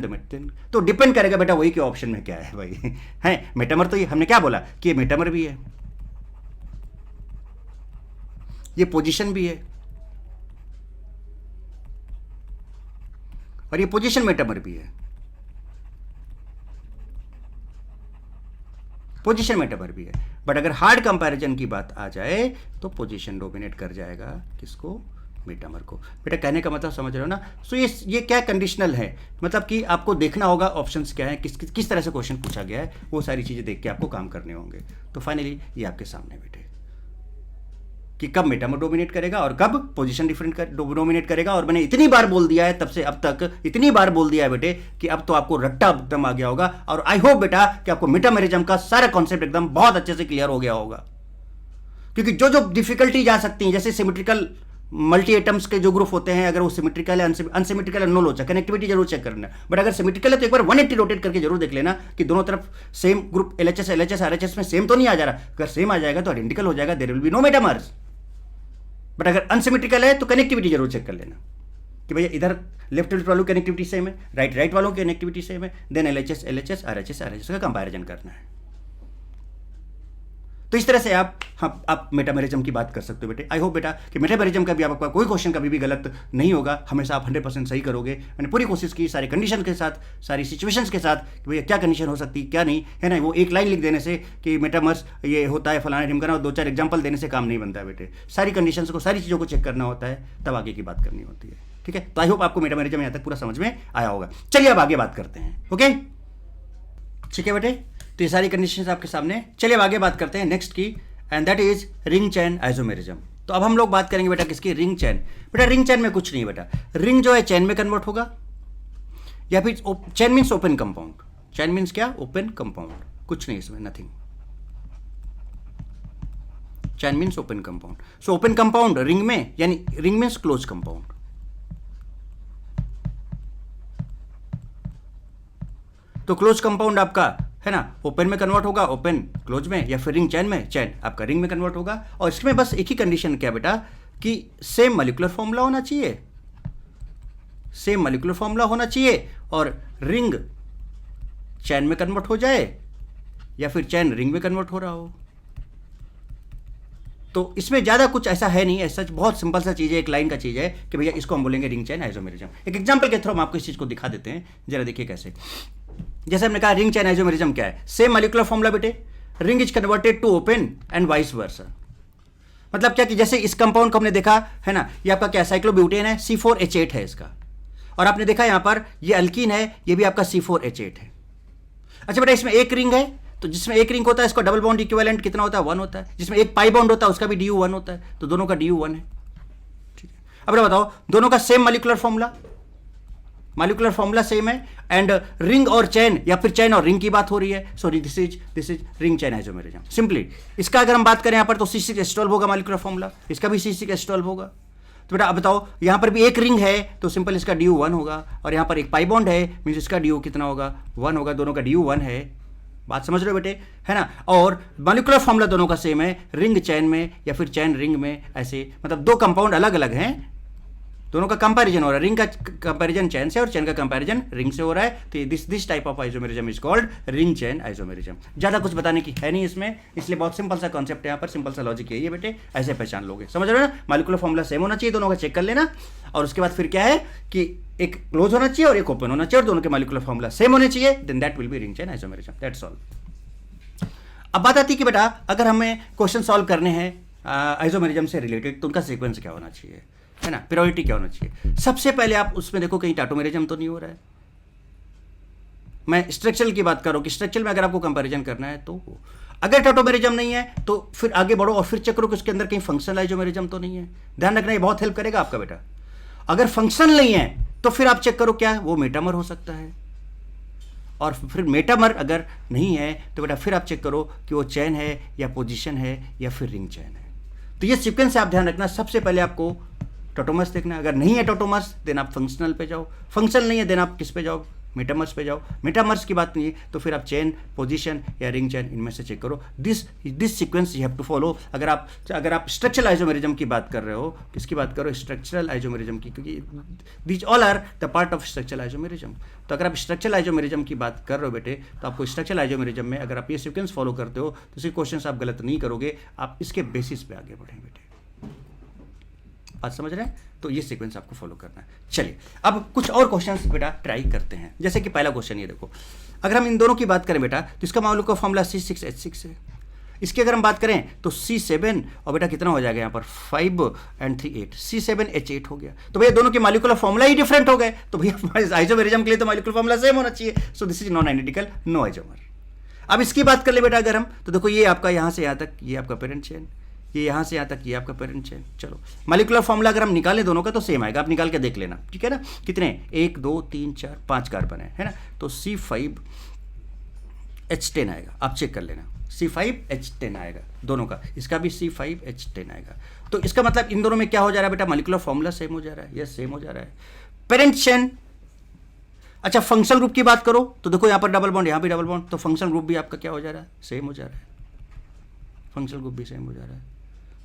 S1: तो depend करेगा बेटा वही के option में क्या है भाई है मेटामर। तो ये हमने क्या बोला कि ये मेटामर भी है, ये पोजीशन भी है, और ये पोजीशन मेटामर भी है, पोजीशन मेटामर भी है। बट अगर हार्ड कंपैरिजन की बात आ जाए तो पोजीशन डोमिनेट कर जाएगा किसको, मेटामर को। बेटा कहने का मतलब समझ रहे हो ना। सो ये क्या कंडीशनल है, मतलब कि आपको देखना होगा ऑप्शंस क्या है, किस तरह से क्वेश्चन पूछा गया है, वो सारी चीजें देख के आपको काम करने होंगे। तो फाइनली ये आपके सामने बेटे कि कब मेटामर डोमिनेट करेगा और कब पोजीशन डिफरेंट डोमिनेट करेगा। और मैंने इतनी बार बोल दिया है तब से अब तक, इतनी बार बोल दिया है बेटे कि अब तो आपको रट्टा एकदम आ गया होगा। और आई होप बेटा कि आपको मेटामेरिज्म का सारा कॉन्सेप्ट एकदम बहुत अच्छे से क्लियर हो गया होगा। क्योंकि जो जो डिफिकल्टी जा सकती है, जैसे सिमेट्रिकल मल्टी एटम्स के जो ग्रुप होते हैं, अगर वो सिमेट्रिकल है अनसिमेट्रिकल है, नो लोचा, कनेक्टिविटी जरूर चेक करना। बट अगर सिमेट्रिकल है तो एक बार 180 रोटेट करके जरूर देख लेना कि दोनों तरफ सेम ग्रुप LHS RHS में सेम तो नहीं आ जा रहा। अगर सेम आ जाएगा तो आइडेंटिकल हो जाएगा, there will be no metamers. But अगर अनसिमेट्रिकल है तो कनेक्टिविटी जरूर चेक कर लेना। कि भैया इधर लेफ्ट वालों की कनेक्टिविटी सेम है, राइट वालों की कनेक्टिविटी सेम है, देन LHS RHS का कंपैरिजन करना है। तो इस तरह से आप मेटामेरिज्म की बात कर सकते हो बेटे। आई होप बेटा कि मेटामेरिज्म का भी आपका कोई क्वेश्चन कभी भी गलत नहीं होगा, हमेशा आप 100% सही करोगे। मैंने पूरी कोशिश की सारे कंडीशन के साथ, सारी सिचुएशंस के साथ कि भैया क्या कंडीशन हो सकती क्या नहीं है ना। वो एक लाइन लिख देने से कि मेटामर्स ये होता है फलाना ढिमकाना और 2-4 एग्जाम्पल देने से काम नहीं बनता है बेटे। सारी कंडीशंस को, सारी चीज़ों को चेक करना होता है, तब आगे की बात करनी होती है। ठीक है, तो आई होप आपको मेटामेरिज्म यहाँ तक पूरा समझ में आया होगा। चलिए अब आगे बात करते हैं। ओके, ठीक है बेटे, तो ये सारी कंडीशंस आपके सामने। चलिए अब आगे बात करते हैं नेक्स्ट की, and that is ring chain isomerism. तो अब हम लोग बात करेंगे बेटा किसकी, रिंग चैन। बेटा रिंग चैन में कुछ नहीं बेटा, रिंग जो है चैन में कन्वर्ट होगा, या फिर chain means open compound. Chain means क्या, ओपन कंपाउंड, कुछ नहीं इसमें, nothing. Chain means open compound. So open compound ring में, यानी रिंग मीन्स क्लोज कंपाउंड। तो क्लोज कंपाउंड आपका है ना, ओपन में कन्वर्ट होगा, ओपन क्लोज में, या फिर रिंग चैन में, चैन आपका रिंग में कन्वर्ट होगा। और इसमें बस एक ही कंडीशन क्या बेटा, कि सेम मॉलिक्यूलर फॉर्मूला होना चाहिए, सेम मॉलिक्यूलर फॉर्मूला होना चाहिए, और रिंग चैन में कन्वर्ट हो जाए, या फिर चैन रिंग में कन्वर्ट हो रहा हो। तो इसमें ज़्यादा कुछ ऐसा है नहीं, ऐसा बहुत सिंपल सा चीज़ है, एक लाइन का चीज़ है कि भैया इसको हम बोलेंगे रिंग चैन आइसोमेरिज्म। एक एग्जांपल के थ्रू हम आपको इस चीज़ को दिखा देते हैं, जरा देखिए कैसे। जैसे हमने कहा रिंग चैन आइसोमेरिज्म क्या है, सेम मॉलिक्यूलर फॉर्मूला बेटे, ring is converted to open and vice versa. मतलब क्या कि जैसे इस कंपाउंड को हमने देखा है ना, ये आपका क्या साइक्लोब्यूटेन है, C4H8 है इसका, और आपने देखा यहां पर ये अल्कीन है, ये भी आपका C4H8 है। अच्छा बेटा इसमें एक रिंग है, तो जिसमें एक रिंग होता है इसका डबल बॉन्ड इक्विवेलेंट कितना होता है, 1 होता है। जिसमें एक पाई बॉन्ड होता है उसका भी DU 1 होता है, तो दोनों का DU 1 है। ठीक है, अब बताओ दोनों का same molecular formula, molecular formula same है, एंड रिंग और चैन, या फिर चैन और रिंग की बात हो रही है। सो this is ring chain isomerism simply. इसका अगर हम बात करें यहां पर तो C6H12 होगा मॉलिक्यूलर फॉर्मूला, इसका भी C6H12 होगा। तो बेटा अब बताओ यहां पर भी एक रिंग है तो सिंपल इसका DU 1 होगा, और यहां पर एक पाई बॉन्ड है, मींस इसका DU कितना होगा, 1 होगा, दोनों का DU 1 है। बात समझ रहे हो बेटे, है ना। और मॉलिक्यूलर फॉर्मूला दोनों का सेम है, रिंग चैन में या फिर चैन रिंग में, ऐसे मतलब दो कंपाउंड अलग अलग हैं, दोनों का कंपैरिजन हो रहा है, रिंग का कंपैरिजन चैन से और चैन का कंपैरिजन रिंग से हो रहा है। तो this type of isomerism is called ring chain isomerism. ज़्यादा कुछ बताने की है नहीं इसमें, इसलिए बहुत सिंपल सा कॉन्सेप्ट है यहाँ पर, सिंपल सा लॉजिक यही है बेटे, ऐसे पहचान लोगे। समझ रहे हो ना, मॉलिक्यूलर फॉर्मूला सेम होना चाहिए, दोनों का चेक कर लेना, और उसके बाद फिर क्या है कि एक क्लोज होना चाहिए और एक ओपन होना चाहिए, और दोनों के मॉलिक्यूलर फॉर्मूला सेम होने चाहिए, then that will be ring chain isomerism, that's all. अब बात आती है कि बेटा अगर हमें क्वेश्चन सॉल्व करने हैं आइसोमेरिज्म से रिलेटेड, तो उनका सीक्वेंस क्या होना चाहिए, है ना, प्रायोरिटी क्या होना चाहिए। सबसे पहले आप उसमें देखो कहीं टाटोमेरिज्म तो नहीं हो रहा है। मैं स्ट्रक्चरल की बात कर रहा हूं कि स्ट्रक्चर में अगर आपको कंपैरिजन करना है तो अगर टाटोमेरिज्म नहीं है तो फिर आगे बढ़ो और फिर चेक करो कि उसके अंदर कहीं फंक्शनल आइसोमेरिज्म तो नहीं है। ध्यान रखना, ये बहुत हेल्प करेगा आपका बेटा। अगर फंक्शनल नहीं है तो फिर आप चेक करो क्या वो मेटामर हो सकता है, और फिर मेटामर अगर नहीं है तो बेटा फिर आप चेक करो कि वो चैन है या पोजीशन है या फिर रिंग चैन है। तो ये सीक्वेंस आप ध्यान रखना, सबसे पहले आपको टोटोमर्स देखना है, अगर नहीं है टोटोमर्स देन आप फंक्शनल पे जाओ, फंक्शनल नहीं है देन आप किस पे जाओ, मेटामर्स पे जाओ। मेटामर्स की बात नहीं है तो फिर आप चेन, पोजीशन या रिंग चैन इनमें से चेक करो। This sequence you have to follow. अगर आप स्ट्रक्चरल आइसोमेरिज्म की बात कर रहे हो, किसकी बात करो, स्ट्रक्चरल आइसोमेरिज्म की, क्योंकि these all are the part of structural isomerism. तो अगर आप स्ट्रक्चरल आइसोमेरिज्म की बात कर रहे हो बेटे, तो आपको स्ट्रक्चरल आइसोमेरिज्म में अगर आप ये सीक्वेंस फॉलो करते हो तो इसी क्वेश्चन आप गलत नहीं करोगे, आप इसके बेसिस पे आगे बढ़ें बेटे। बात समझ रहे हैं, तो ये सीक्वेंस आपको फॉलो करना है। चलिए अब कुछ और क्वेश्चंस बेटा ट्राई करते हैं। जैसे कि पहला क्वेश्चन ये देखो, अगर हम इन दोनों की बात करें बेटा तो इसका मॉलिक्यूलर फॉर्मूला C6H6 है। इसकी अगर हम बात करें तो C7 और बेटा कितना हो जाएगा यहाँ पर 5 and 3 8, C7H8 हो गया। तो भैया दोनों के मॉलिक्यूलर फॉर्मूला ही डिफरेंट हो गए, तो भैया आइसोमेरिज्म के लिए तो मॉलिक्यूलर फॉर्मूला सेम होना चाहिए। So this is non identical, no isomer. अब इसकी बात कर ले बेटा अगर हम, तो देखो ये आपका यहाँ से यहाँ तक ये आपका पेरेंट चेन, ये यहाँ से यहाँ तक ये आपका पेरेंट चेन। चलो मॉलिक्यूलर फॉर्मूला अगर हम निकालें दोनों का तो सेम आएगा, आप निकाल के देख लेना, ठीक है ना। कितने 1 2 3 4 5 कार्बन है ना, तो C5H10 आएगा, आप चेक कर लेना, C5H10 आएगा दोनों का, इसका भी C5H10 आएगा। तो इसका मतलब इन दोनों में क्या हो जा रहा है बेटा, मॉलिक्यूलर फॉर्मूला सेम हो जा रहा है, यस सेम हो जा रहा है। पेरेंट चेन, अच्छा फंक्शनल ग्रुप की बात करो तो देखो यहाँ पर डबल बॉन्ड, यहाँ भी डबल बॉन्ड, तो फंक्शनल ग्रुप भी आपका क्या हो जा रहा है, सेम हो जा रहा है, फंक्शनल ग्रुप भी सेम हो जा रहा है।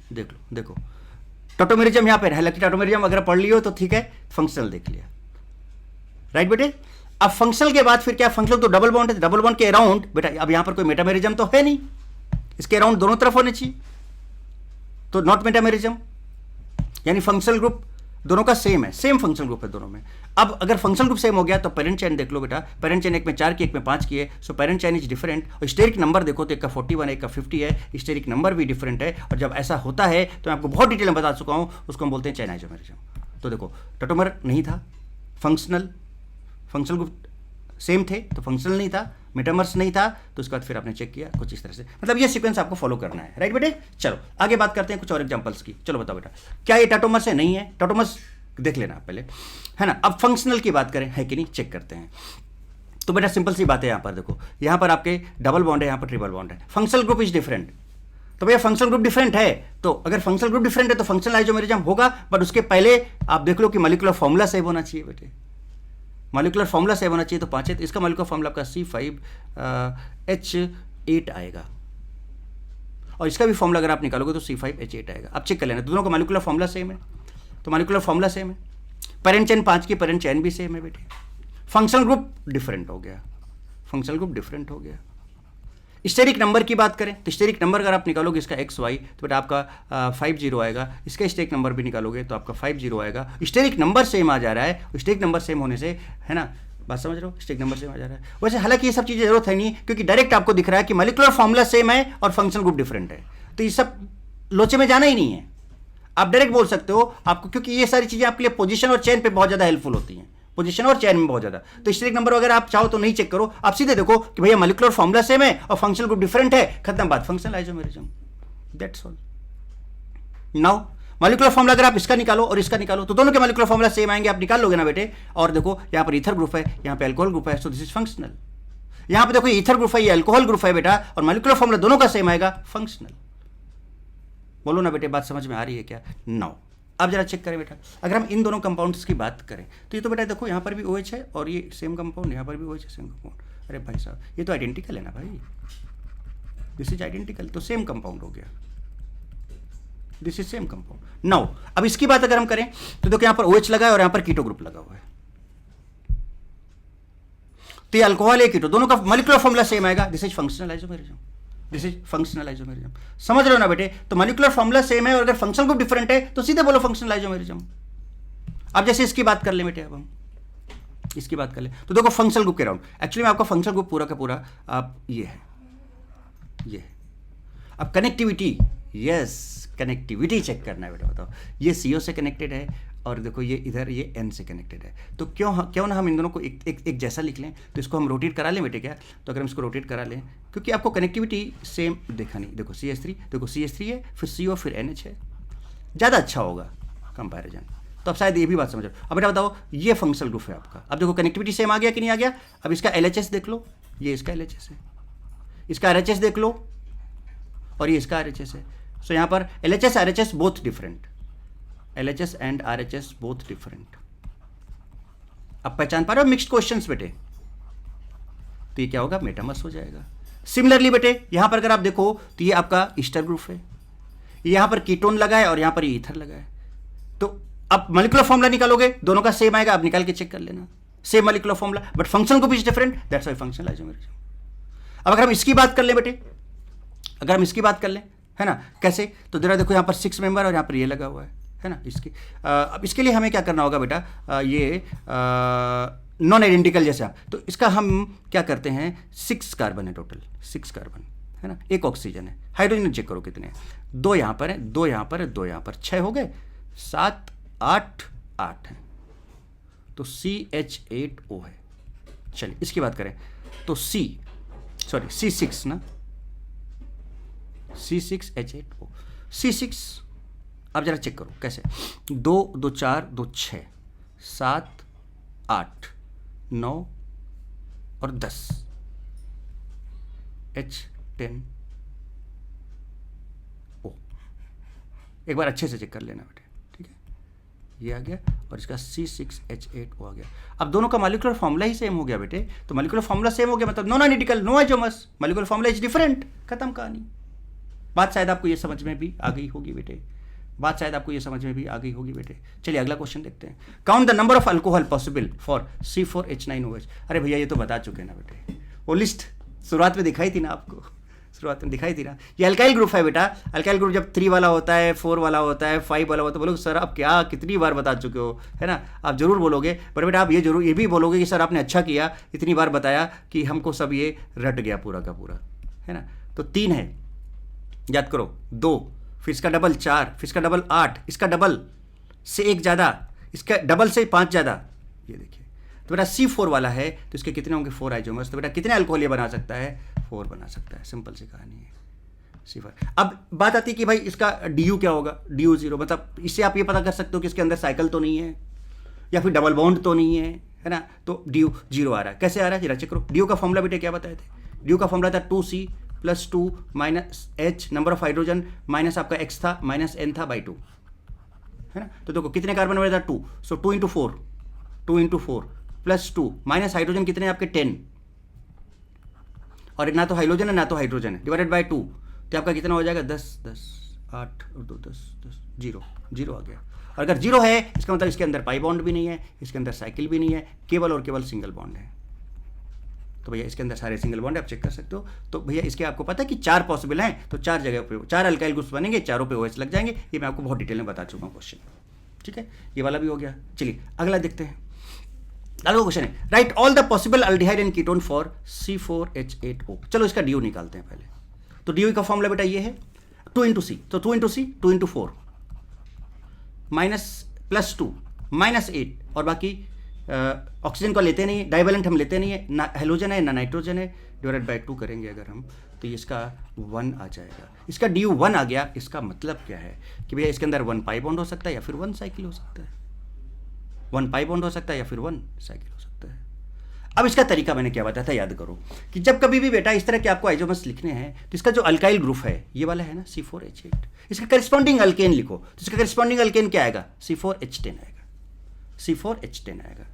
S1: देख लो देखो टॉटोमेरिज्म यहाँ पे है, हालांकि टॉटोमेरिज्म अगर पढ़ लियो तो ठीक है, फंक्शनल देख लिया, राइट बेटे। अब फंक्शनल के बाद फिर क्या, फंक्शनल तो डबल बॉन्ड है, डबल बॉन्ड के अराउंड बेटा, अब यहां पर कोई मेटामेरिज्म तो है नहीं, इसके अराउंड दोनों तरफ होने चाहिए, तो नॉट मेटामेरिज्म, यानी फंक्शनल ग्रुप दोनों का सेम है, सेम फंक्शनल ग्रुप है दोनों में। अब अगर फंक्शनल ग्रुप सेम हो गया तो पेरेंट चेन देख लो बेटा, पेरेंट चेन एक में 4 की एक में 5 की है, so parent chain is different. और स्टेरिक नंबर देखो तो एक का 41 है, एक का 50 है, स्टेरिक नंबर भी डिफरेंट है। और जब ऐसा होता है तो मैं आपको बहुत डिटेल में बता चुका हूं, उसको हम बोलते हैं चेन आइसोमेरिज्म। तो देखो टॉटोमर नहीं था, फंक्शनल ग्रुप सेम थे तो फंक्शनल नहीं था, मेटामर्स नहीं था, तो उसके बाद फिर आपने चेक किया कुछ इस तरह से, मतलब ये सीक्वेंस आपको फॉलो करना है, राइट बेटे। चलो आगे बात करते हैं कुछ और एग्जांपल्स की। चलो बताओ बेटा, क्या ये टॉटोमर्स है? नहीं है, टॉटोमर्स देख लेना पहले, है ना। अब फंक्शनल की बात करें, है कि नहीं, चेक करते हैं। तो बेटा सिंपल सी बात है, यहाँ पर देखो, यहाँ पर आपके डबल बॉन्ड है, यहाँ पर ट्रिपल बॉन्ड है, फंक्शनल ग्रुप इज डिफरेंट। तो भैया फंक्शनल ग्रुप डिफरेंट है, तो अगर फंक्शनल ग्रुप डिफरेंट है तो फंक्शनल आइसोमेरिज्म होगा, बट उसके पहले आप देख लो कि मॉलिक्यूलर फॉर्मूला सेम होना चाहिए बेटे, मॉलिक्यूलर फॉर्मूला सेम होना चाहिए। तो 5 है, तो इसका मॉलिक्यूलर फॉर्मूला आपका C5H8 आएगा, और इसका भी फॉर्मूला अगर आप निकालोगे तो C5H8 आएगा। आप चेक कर लेना, दोनों का मॉलिक्यूलर फॉर्मूला सेम है, तो मॉलिक्यूलर फॉर्मूला सेम है, पेरेंट चेन 5 की, पेरेंट चेन भी सेम है बेटे। फंक्शनल ग्रुप डिफरेंट हो गया, फंक्शनल ग्रुप डिफरेंट हो गया। स्टेरिक नंबर की बात करें तो स्टेरिक नंबर अगर आप निकालोगे इसका XY तो बेटा आपका 50 आएगा, इसका स्टेरिक नंबर भी निकालोगे तो आपका 50 आएगा। स्टेरिक नंबर सेम आ जा रहा है, स्टेरिक नंबर सेम होने से, है ना, बात समझ रहे हो, स्टेरिक नंबर सेम आ जा रहा है। वैसे हालांकि ये सब चीज़ें जरूरत है नहीं, क्योंकि डायरेक्ट आपको दिख रहा है कि मॉलिक्यूलर फॉर्मूला सेम है और फंक्शनल ग्रुप डिफरेंट है, तो ये सब लोचे में जाना ही नहीं है, आप डायरेक्ट बोल सकते हो आपको, क्योंकि ये सारी चीज़ें आपके लिए पोजीशन और चेन पे बहुत ज़्यादा हेल्पफुल होती हैं, पोजीशन और चेन में बहुत ज़्यादा। तो स्टेरिक नंबर अगर आप चाहो तो नहीं चेक करो, आप सीधे देखो कि भैया मॉलिक्यूलर फॉर्मूला सेम है और फंक्शनल ग्रुप डिफरेंट है, खत्म बात, functional isomerism, that's all. Now molecular formula अगर आप इसका निकालो और इसका निकालो तो दोनों के मॉलिक्यूलर फॉर्मूला सेम आएंगे, आप निकाल लोगे ना बेटे। और देखो यहाँ पर ईथर ग्रुप है, यहाँ पे अल्कोहल ग्रुप है, सो दिस इज फंक्शनल। यहाँ पे देखो ईथर ग्रुप है, ये अल्कोहल ग्रुप है बेटा, और मॉलिक्यूलर फॉर्मूला दोनों का सेम आएगा, फंक्शनल। बोलो ना बेटे, बात समझ में आ रही है क्या? नाउ अब जरा चेक करें बेटा, अगर हम इन दोनों कंपाउंड्स की बात करें तो ये तो बेटा देखो यहाँ पर भी OH है और ये सेम कंपाउंड, यहाँ पर भी OH है सेम कंपाउंड। अरे भाई साहब ये तो आइडेंटिकल है ना भाई, दिस इज आइडेंटिकल, तो सेम कंपाउंड हो गया, this is same compound. Now अब इसकी बात अगर हम करें तो देखो यहाँ पर OH लगा है और यहाँ पर कीटो ग्रुप लगा हुआ है, तो ये अल्कोहल है कीटो, दोनों का मॉलिक्यूलर फॉर्मूला सेम आएगा, this is functional isomerism, this is functional isomerism. समझ रहे हो ना बेटे, तो मॉलिक्यूलर फॉर्मूला सेम है और अगर फंक्शनल ग्रुप डिफरेंट है तो सीधे बोलो फंक्शनल आइसोमेरिज्म। अब जैसे इसकी बात कर ले बेटे, अब हम इसकी बात कर ले तो देखो फंक्शनल ग्रुप के राउंड, एक्चुअली में आपका फंक्शनल ग्रुप पूरा का पूरा आप ये है, ये है। अब कनेक्टिविटी, यस कनेक्टिविटी चेक करना है बेटा, बताओ ये CO से कनेक्टेड है और देखो ये इधर ये N से कनेक्टेड है, तो क्यों ना हम इन दोनों को एक जैसा लिख लें, तो इसको हम रोटेट करा लें बेटे क्या, तो अगर हम इसको रोटेट करा लें, क्योंकि आपको कनेक्टिविटी सेम देखा नहीं, देखो CH3, देखो CH3 है, फिर CO फिर NH है, ज़्यादा अच्छा होगा कंपैरिजन, तो अब शायद ये भी बात समझो। अब बेटा बताओ ये फंक्शनल ग्रुप है आपका, अब देखो कनेक्टिविटी सेम आ गया कि नहीं आ गया। अब इसका LHS देख लो, ये इसका LHS है, इसका RHS देख लो और ये इसका RHS है, सो यहाँ पर LHS RHS both different, LHS and RHS both different. अब पहचान पा रहे हो मिक्स्ड क्वेश्चंस बेटे, तो ये क्या होगा, मेटामर्स हो जाएगा। सिमिलरली बेटे यहाँ पर अगर आप देखो तो ये आपका ईस्टर ग्रुप है, यहाँ पर कीटोन लगा है और यहाँ पर ये ईथर लगा है, तो अब मॉलिक्यूलर फॉर्मूला निकालोगे दोनों का सेम आएगा, आप निकाल के चेक कर लेना, same molecular formula but function group is different, that's why functional isomerism. अब अगर हम इसकी बात कर ले बेटे, अगर हम इसकी बात कर लें, है ना, कैसे, तो जरा देखो यहाँ पर 6 मेंबर और यहाँ पर ये लगा हुआ है ना, इसकी अब इसके लिए हमें क्या करना होगा बेटा, ये नॉन आइडेंटिकल जैसे आप, तो इसका हम क्या करते हैं, 6 कार्बन है टोटल, 6 कार्बन है ना, 1 ऑक्सीजन है, हाइड्रोजन चेक करो कितने हैं, 2 यहाँ पर है, 2 यहाँ पर है, 2 यहाँ पर, 6 हो गए, 7 8 8 है, तो CH8O है। चलिए इसकी बात करें तो C6 ना, C6H8O, C6 अब जरा चेक करो कैसे, 2 2 4 2 6 7 8 9 और 10 H10O, एक बार अच्छे से चेक कर लेना बेटे, ठीक है, ये आ गया और इसका C6H8O आ गया। अब दोनों का मॉलिक्यूलर फॉर्मूला ही सेम हो गया बेटे, तो मॉलिक्यूलर फॉर्मूला सेम हो गया मतलब non identical, no isomers, molecular formula is different, खत्म कहानी। बात शायद आपको ये समझ में भी आ गई होगी बेटे, बात शायद आपको ये समझ में भी आ गई होगी बेटे। चलिए अगला क्वेश्चन देखते हैं। Count the number of alcohol possible for C4H9OH। अरे भैया ये तो बता चुके हैं ना बेटे, वो लिस्ट शुरुआत में दिखाई थी ना आपको, शुरुआत में दिखाई थी ना। ये अल्काइल ग्रुप है बेटा। अल्काइल ग्रुप जब 3 वाला होता है, 4 वाला होता है, 5 वाला होता है, बोलोगे सर आप क्या कितनी बार बता चुके हो, है ना। आप जरूर बोलोगे, पर बेटा आप ये भी बोलोगे कि सर आपने अच्छा किया इतनी बार बताया कि हमको सब ये रट गया पूरा का पूरा, है ना। तो 3 है, याद करो, 2, फिर इसका डबल 4, फिर इसका डबल 8, इसका डबल से 1 ज़्यादा, इसका डबल से 5 ज़्यादा। ये देखिए, तो बेटा C4 वाला है तो इसके कितने होंगे 4 आइसोमर्स। तो बेटा कितने अल्कोहल ये बना सकता है, 4 बना सकता है। सिंपल सी कहानी है C4। अब बात आती है कि भाई इसका DU क्या होगा, DU 0, मतलब इससे आप ये पता कर सकते हो कि इसके अंदर साइकिल तो नहीं है या फिर डबल बॉन्ड तो नहीं है ना। तो DU 0 आ रहा है। कैसे आ रहा है जरा चेक करो। DU का फॉर्मूला बेटे क्या बताए थे, DU का फॉर्मूला था 2C + 2 - H number of hydrogen minus आपका X था माइनस N था /2, है ना। तो देखो कितने कार्बन बने था 2, सो 2 × 4, 2 × 4 + 2 माइनस हाइड्रोजन कितने आपके 10, और ना तो हाइड्रोजन है ना तो हाइड्रोजन है, डिवाइडेड बाय 2, तो आपका कितना हो जाएगा 10, 10, 8 और 2 10, 10, 0 आ गया। और अगर 0 है इसका मतलब इसके अंदर पाई बॉन्ड भी नहीं है, इसके अंदर साइकिल भी नहीं है, केवल और केवल सिंगल बॉन्ड है। तो भैया इसके अंदर सारे सिंगल बॉन्ड आप चेक कर सकते हो। तो भैया इसके आपको पता है कि 4 पॉसिबल हैं, तो 4 जगह पे 4 अल्काइल ग्रुप्स बनेंगे, चारों पे OH लग जाएंगे। ये मैं आपको बहुत डिटेल में बता चुका हूँ क्वेश्चन, ठीक है। ये वाला भी हो गया। चलिए अगला देखते हैं। अगला क्वेश्चन है, right all the possible aldehyde and ketone for C4H8O। चलो इसका DU निकालते हैं पहले। तो DU का फॉर्मूला बेटा ये है 2 × C, तो 2 × C 2 × 4 -+2 -8, और बाकी ऑक्सीजन को लेते नहीं, डाइवेलेंट हम लेते नहीं है, ना हेलोजन है ना नाइट्रोजन है, डिवाइडेड बाय 2 करेंगे अगर हम, तो ये इसका 1 आ जाएगा। इसका DU 1 आ गया। इसका मतलब क्या है कि भैया इसके अंदर 1 पाई बॉन्ड हो सकता है या फिर 1 साइकिल हो सकता है, 1 पाई बॉन्ड हो सकता है या फिर 1 साइकिल हो सकता है। अब इसका तरीका मैंने क्या बताया था, याद करो कि जब कभी भी बेटा इस तरह के आपको आइसोमर्स लिखने हैं तो इसका जो अल्काइल ग्रुप है ये वाला है ना C4H8, इसका करस्पॉन्डिंग अल्केन लिखो। तो इसका करस्पॉन्डिंग अल्केन क्या आएगा, C4H10 आएगा, C4H10 आएगा।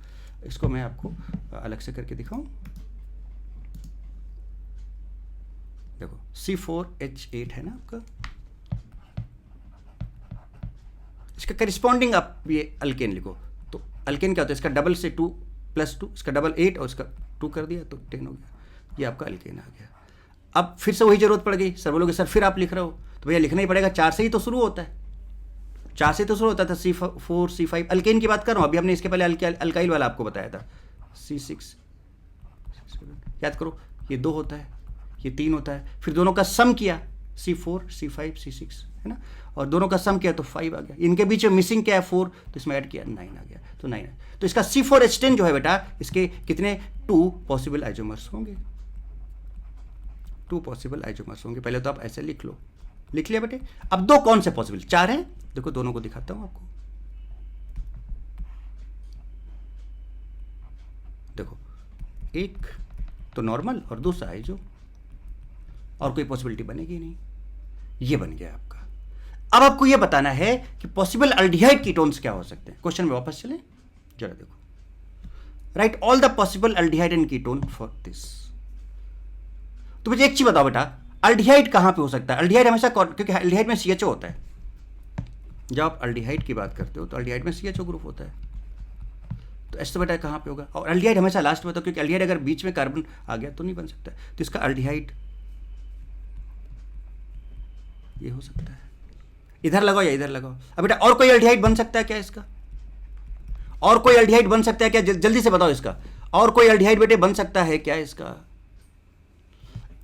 S1: इसको मैं आपको अलग से करके दिखाऊं। देखो C4H8 है ना आपका, इसका करस्पॉन्डिंग आप ये अल्केन लिखो। तो अल्केन क्या होता है, इसका डबल से 2 + 2, इसका डबल 8 और इसका 2 कर दिया तो 10 हो गया। ये आपका अल्केन आ गया। अब फिर से वही जरूरत पड़ गई, सर बोलोगे सर फिर आप लिख रहे हो, तो भैया लिखना ही पड़ेगा, 4 से ही तो शुरू होता है, 4 से तो शुरू होता था। C4 C5 अल्केन की बात कर रहा हूँ, अभी हमने इसके पहले अल्काइल वाला आपको बताया था C6, याद करो ये 2 होता है, ये 3 होता है, फिर दोनों का सम किया C4 C5 C6, है ना, और दोनों का सम किया तो 5 आ गया। इनके बीच में मिसिंग क्या है 4, तो इसमें ऐड किया 9 आ गया, तो 9 तो इसका C4H10 जो है बेटा, इसके कितने 2 पॉसिबल आइसोमर्स होंगे, 2 पॉसिबल आइसोमर्स होंगे। पहले तो आप ऐसे लिख लो, लिख लिया बेटे। अब 2 कौन से पॉसिबल, 4 हैं, देखो दोनों को दिखाता हूं आपको। देखो एक तो नॉर्मल और दूसरा है जो, और कोई पॉसिबिलिटी बनेगी नहीं, ये बन गया आपका। अब आपको ये बताना है कि पॉसिबल अल्डिहाइड कीटोन्स क्या हो सकते हैं। क्वेश्चन में वापस चलें जरा, देखो right all the possible aldehyde and ketone for this. तो मुझे एक चीज बताओ बेटा, अल्डिहाइड कहां पे हो सकता है। अल्डिहाइड हमेशा, क्योंकि अल्डिहाइड में CHO होता है, जब आप अल्डिहाइड की बात करते हो तो अल्डिहाइड में CHO ग्रुप होता है, तो ऐसा बेटा कहां पे होगा। और अल्डिहाइड हमेशा लास्ट में होता है, क्योंकि अल्डिहाइड अगर बीच में कार्बन आ गया तो नहीं बन सकता। तो इसका अल्डिहाइड ये हो सकता है, इधर लगाओ या इधर लगाओ। अब बेटा और कोई अल्डिहाइड बन सकता है क्या इसका, और कोई अल्डिहाइड बन सकता है क्या, जल्दी से बताओ इसका, और कोई अल्डिहाइड बेटे बन सकता है क्या इसका।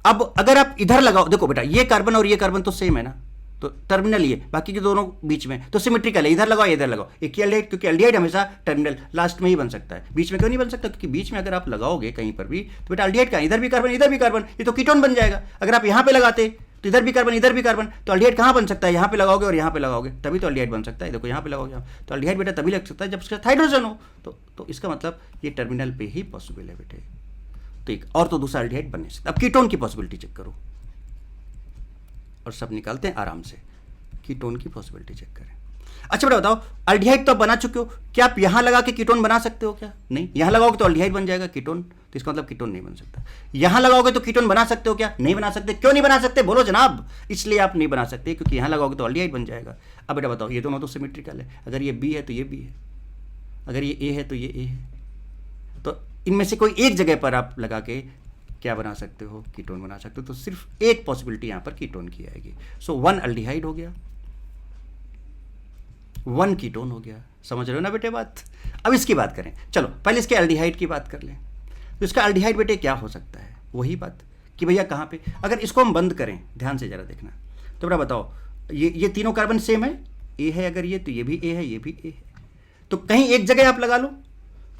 S1: अब अगर आप इधर लगाओ, देखो बेटा ये कार्बन और ये कार्बन तो सेम है ना, तो टर्मिनल ये, बाकी के दोनों बीच में तो सिमेट्रिकल है, इधर लगाओ इधर लगाओ। एक ही अल्डिहाइड, क्योंकि अल्डिहाइड हमेशा टर्मिनल लास्ट में ही बन सकता है, बीच में क्यों नहीं बन सकता, क्योंकि बीच में अगर आप लगाओगे कहीं पर भी तो बेटा अल्डिहाइड का इधर भी कार्बन इधर भी कार्बन, ये तो कीटोन बन जाएगा। अगर आप यहाँ पे लगाते तो इधर भी कार्बन, तो अल्डिहाइड कहाँ बन सकता है, यहाँ पे लगाओगे और यहाँ पे लगाओगे तभी तो अल्डिहाइड बन सकता है। देखो यहाँ पे लगाओगे तो अल्डिहाइड बेटा तभी लग सकता है जब उसका हाइड्रोजन हो, तो इसका मतलब ये टर्मिनल पे ही पॉसिबल है बेटे। तो एक और तो दूसरा अल्डिहाइड बन नहीं सकता। अब कीटोन की पॉसिबिलिटी चेक करो, और सब निकालते हैं आराम से, कीटोन की पॉसिबिलिटी चेक करें। अच्छा बेटा बताओ, अल्डिहाइड तो आप बना चुके हो, क्या आप यहाँ लगा के कीटोन बना सकते हो क्या? नहीं, यहाँ लगाओगे तो अल्डिहाइड बन जाएगा कीटोन, तो इसका मतलब कीटोन नहीं बन सकता। यहाँ लगाओगे तो कीटोन बना सकते हो क्या? नहीं बना सकते। क्यों नहीं बना सकते बोलो जनाब? इसलिए आप नहीं बना सकते क्योंकि यहाँ लगाओगे तो अल्डिहाइड बन जाएगा। अब बेटा बताओ, ये दोनों तो सिमेट्रिकल है, अगर ये बी है तो ये बी है, अगर ये ए है तो ये ए है, तो इनमें से कोई एक जगह पर आप लगा के क्या बना सकते हो? कीटोन बना सकते हो। तो सिर्फ एक पॉसिबिलिटी यहाँ पर कीटोन की आएगी। सो 1 अल्डिहाइड हो गया, 1 कीटोन हो गया। समझ रहे हो ना बेटे बात? अब इसकी बात करें, चलो पहले इसके अल्डिहाइड की बात कर लें। तो इसका अल्डिहाइड बेटे क्या हो सकता है? वही बात कि भैया कहाँ पे, अगर इसको हम बंद करें, ध्यान से जरा देखना, तो बेटा बताओ, ये तीनों कार्बन सेम है, ए है अगर ये, तो ये भी ए है, ये भी ए है, तो कहीं एक जगह आप लगा लो,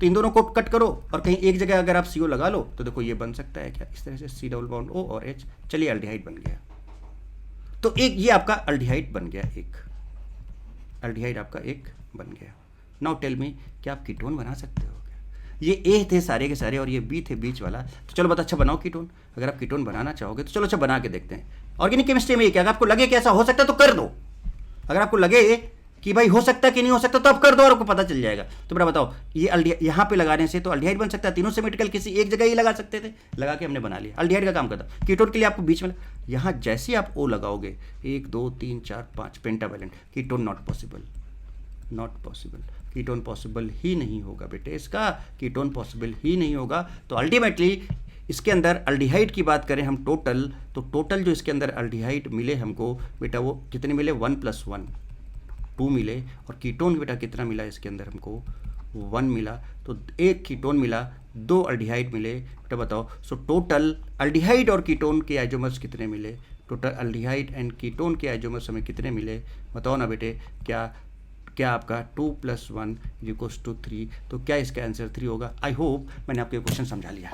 S1: तो इन दोनों को कट करो, और कहीं एक जगह अगर आप CO लगा लो तो देखो ये बन सकता है क्या, इस तरह से C डबल बॉन्ड O और H, चलिए अल्डिहाइड बन गया। तो एक ये आपका अल्डिहाइड बन गया, एक अल्डिहाइड आपका एक बन गया। नाउ टेल मी, क्या आप कीटोन बना सकते हो क्या? ये ए थे सारे के सारे और ये बी थे बीच वाला, तो चलो बता, अच्छा बनाओ कीटोन। अगर आप कीटोन बनाना चाहोगे तो चलो अच्छा बना के देखते हैं। ऑर्गेनिक केमिस्ट्री में ये क्या, अगर आपको लगे कि ऐसा हो सकता है तो कर दो, अगर आपको लगे कि भाई हो सकता है कि नहीं हो सकता तो आप कर दो और आपको पता चल जाएगा। तो बेटा बताओ, ये यहाँ पे लगाने से तो अल्डिहाइड बन सकता है, तीनों सिमेट्रिकल, किसी एक जगह ही लगा सकते थे, लगा के हमने बना लिया, अल्डिहाइड का काम करता। कीटोन के लिए आपको बीच में, यहाँ जैसे आप O लगाओगे, 1 2 3 4 5 pentavalent, ketone not possible, not possible, ketone possible ही नहीं होगा बेटे, इसका कीटोन पॉसिबल ही नहीं होगा। तो अल्टीमेटली इसके अंदर अल्डिहाइड की बात करें हम टोटल, तो टोटल जो इसके अंदर अल्डिहाइड मिले हमको बेटा, वो कितने मिले? 1 + 1 2 मिले, और कीटोन बेटा कितना मिला इसके अंदर हमको? 1 मिला। तो एक कीटोन मिला, 2 अल्डिहाइड मिले बेटा बताओ। सो टोटल अल्डिहाइड और कीटोन के आइसोमर्स कितने मिले? टोटल अल्डिहाइड एंड कीटोन के आइसोमर्स हमें कितने मिले बताओ ना बेटे? क्या आपका 2 + 1 = 3, तो क्या इसका आंसर 3 होगा? आई होप मैंने आपको ये क्वेश्चन समझा लिया।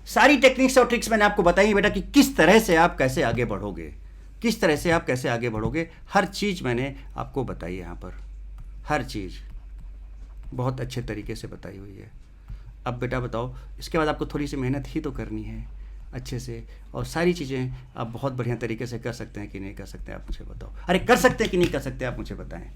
S1: सारी टेक्निक्स और ट्रिक्स मैंने आपको बताई बेटा कि किस तरह से आप कैसे आगे बढ़ोगे, किस तरह से आप कैसे आगे बढ़ोगे, हर चीज़ मैंने आपको बताई यहाँ पर, हर चीज़ बहुत अच्छे तरीके से बताई हुई है। अब बेटा बताओ, इसके बाद आपको थोड़ी सी मेहनत ही तो करनी है अच्छे से, और सारी चीज़ें आप बहुत बढ़िया तरीके से कर सकते हैं कि नहीं कर सकते आप मुझे बताओ। अरे कर सकते हैं कि नहीं कर सकते आप मुझे बताएं,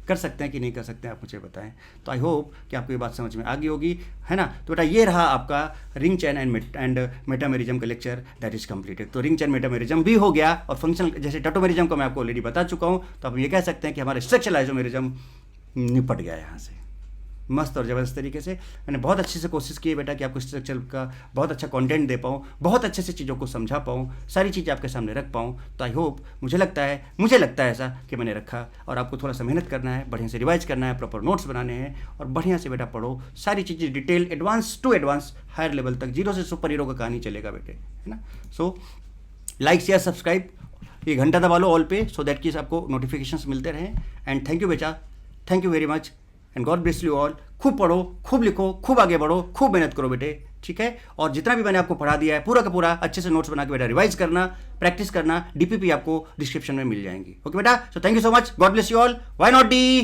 S1: कर सकते हैं कि नहीं कर सकते आप मुझे बताएं। तो आई होप कि आपको ये बात समझ में आ गई होगी, है ना? तो बेटा ये रहा आपका रिंग चेन एंड मेटामेरिज्म का लेक्चर, दैट इज कंप्लीटेड। तो रिंग चेन मेटामेरिज्म भी हो गया, और फंक्शनल जैसे टोटोमेरिज्म को मैं आपको ऑलरेडी बता चुका हूँ, तो आप ये कह सकते हैं कि हमारा स्ट्रक्चरल आइसोमेरिज्म निपट गया यहाँ से मस्त और ज़बरदस्त तरीके से। मैंने बहुत अच्छे से कोशिश की है बेटा कि आपको स्ट्रक्चर का बहुत अच्छा कंटेंट दे पाऊँ, बहुत अच्छे से चीज़ों को समझा पाऊँ, सारी चीज़ें आपके सामने रख पाऊँ। तो आई होप, मुझे लगता है ऐसा कि मैंने रखा, और आपको थोड़ा सा मेहनत करना है, बढ़िया से रिवाइज करना है, प्रॉपर नोट्स बनाने हैं, और बढ़िया से बेटा पढ़ो सारी चीज़ें detail, advance to advance, higher level तक, 0 से सुपर हीरो का कहानी चलेगा बेटे, है ना? सो लाइक शेयर सब्सक्राइब, ये घंटा दबा लो ऑल पे, सो दैट कि आपको नोटिफिकेशंस मिलते रहें। एंड थैंक यू बेटा, thank you very much, and God bless you all. खूब पढ़ो, खूब लिखो, खूब आगे बढ़ो, खूब मेहनत करो बेटे, ठीक है? और जितना भी मैंने आपको पढ़ा दिया है पूरा का पूरा अच्छे से नोट्स बना के बेटा रिवाइज करना, प्रैक्टिस करना, DPP आपको डिस्क्रिप्शन में मिल जाएंगी। ओके बेटा, so thank you so much, God bless you all, why not D.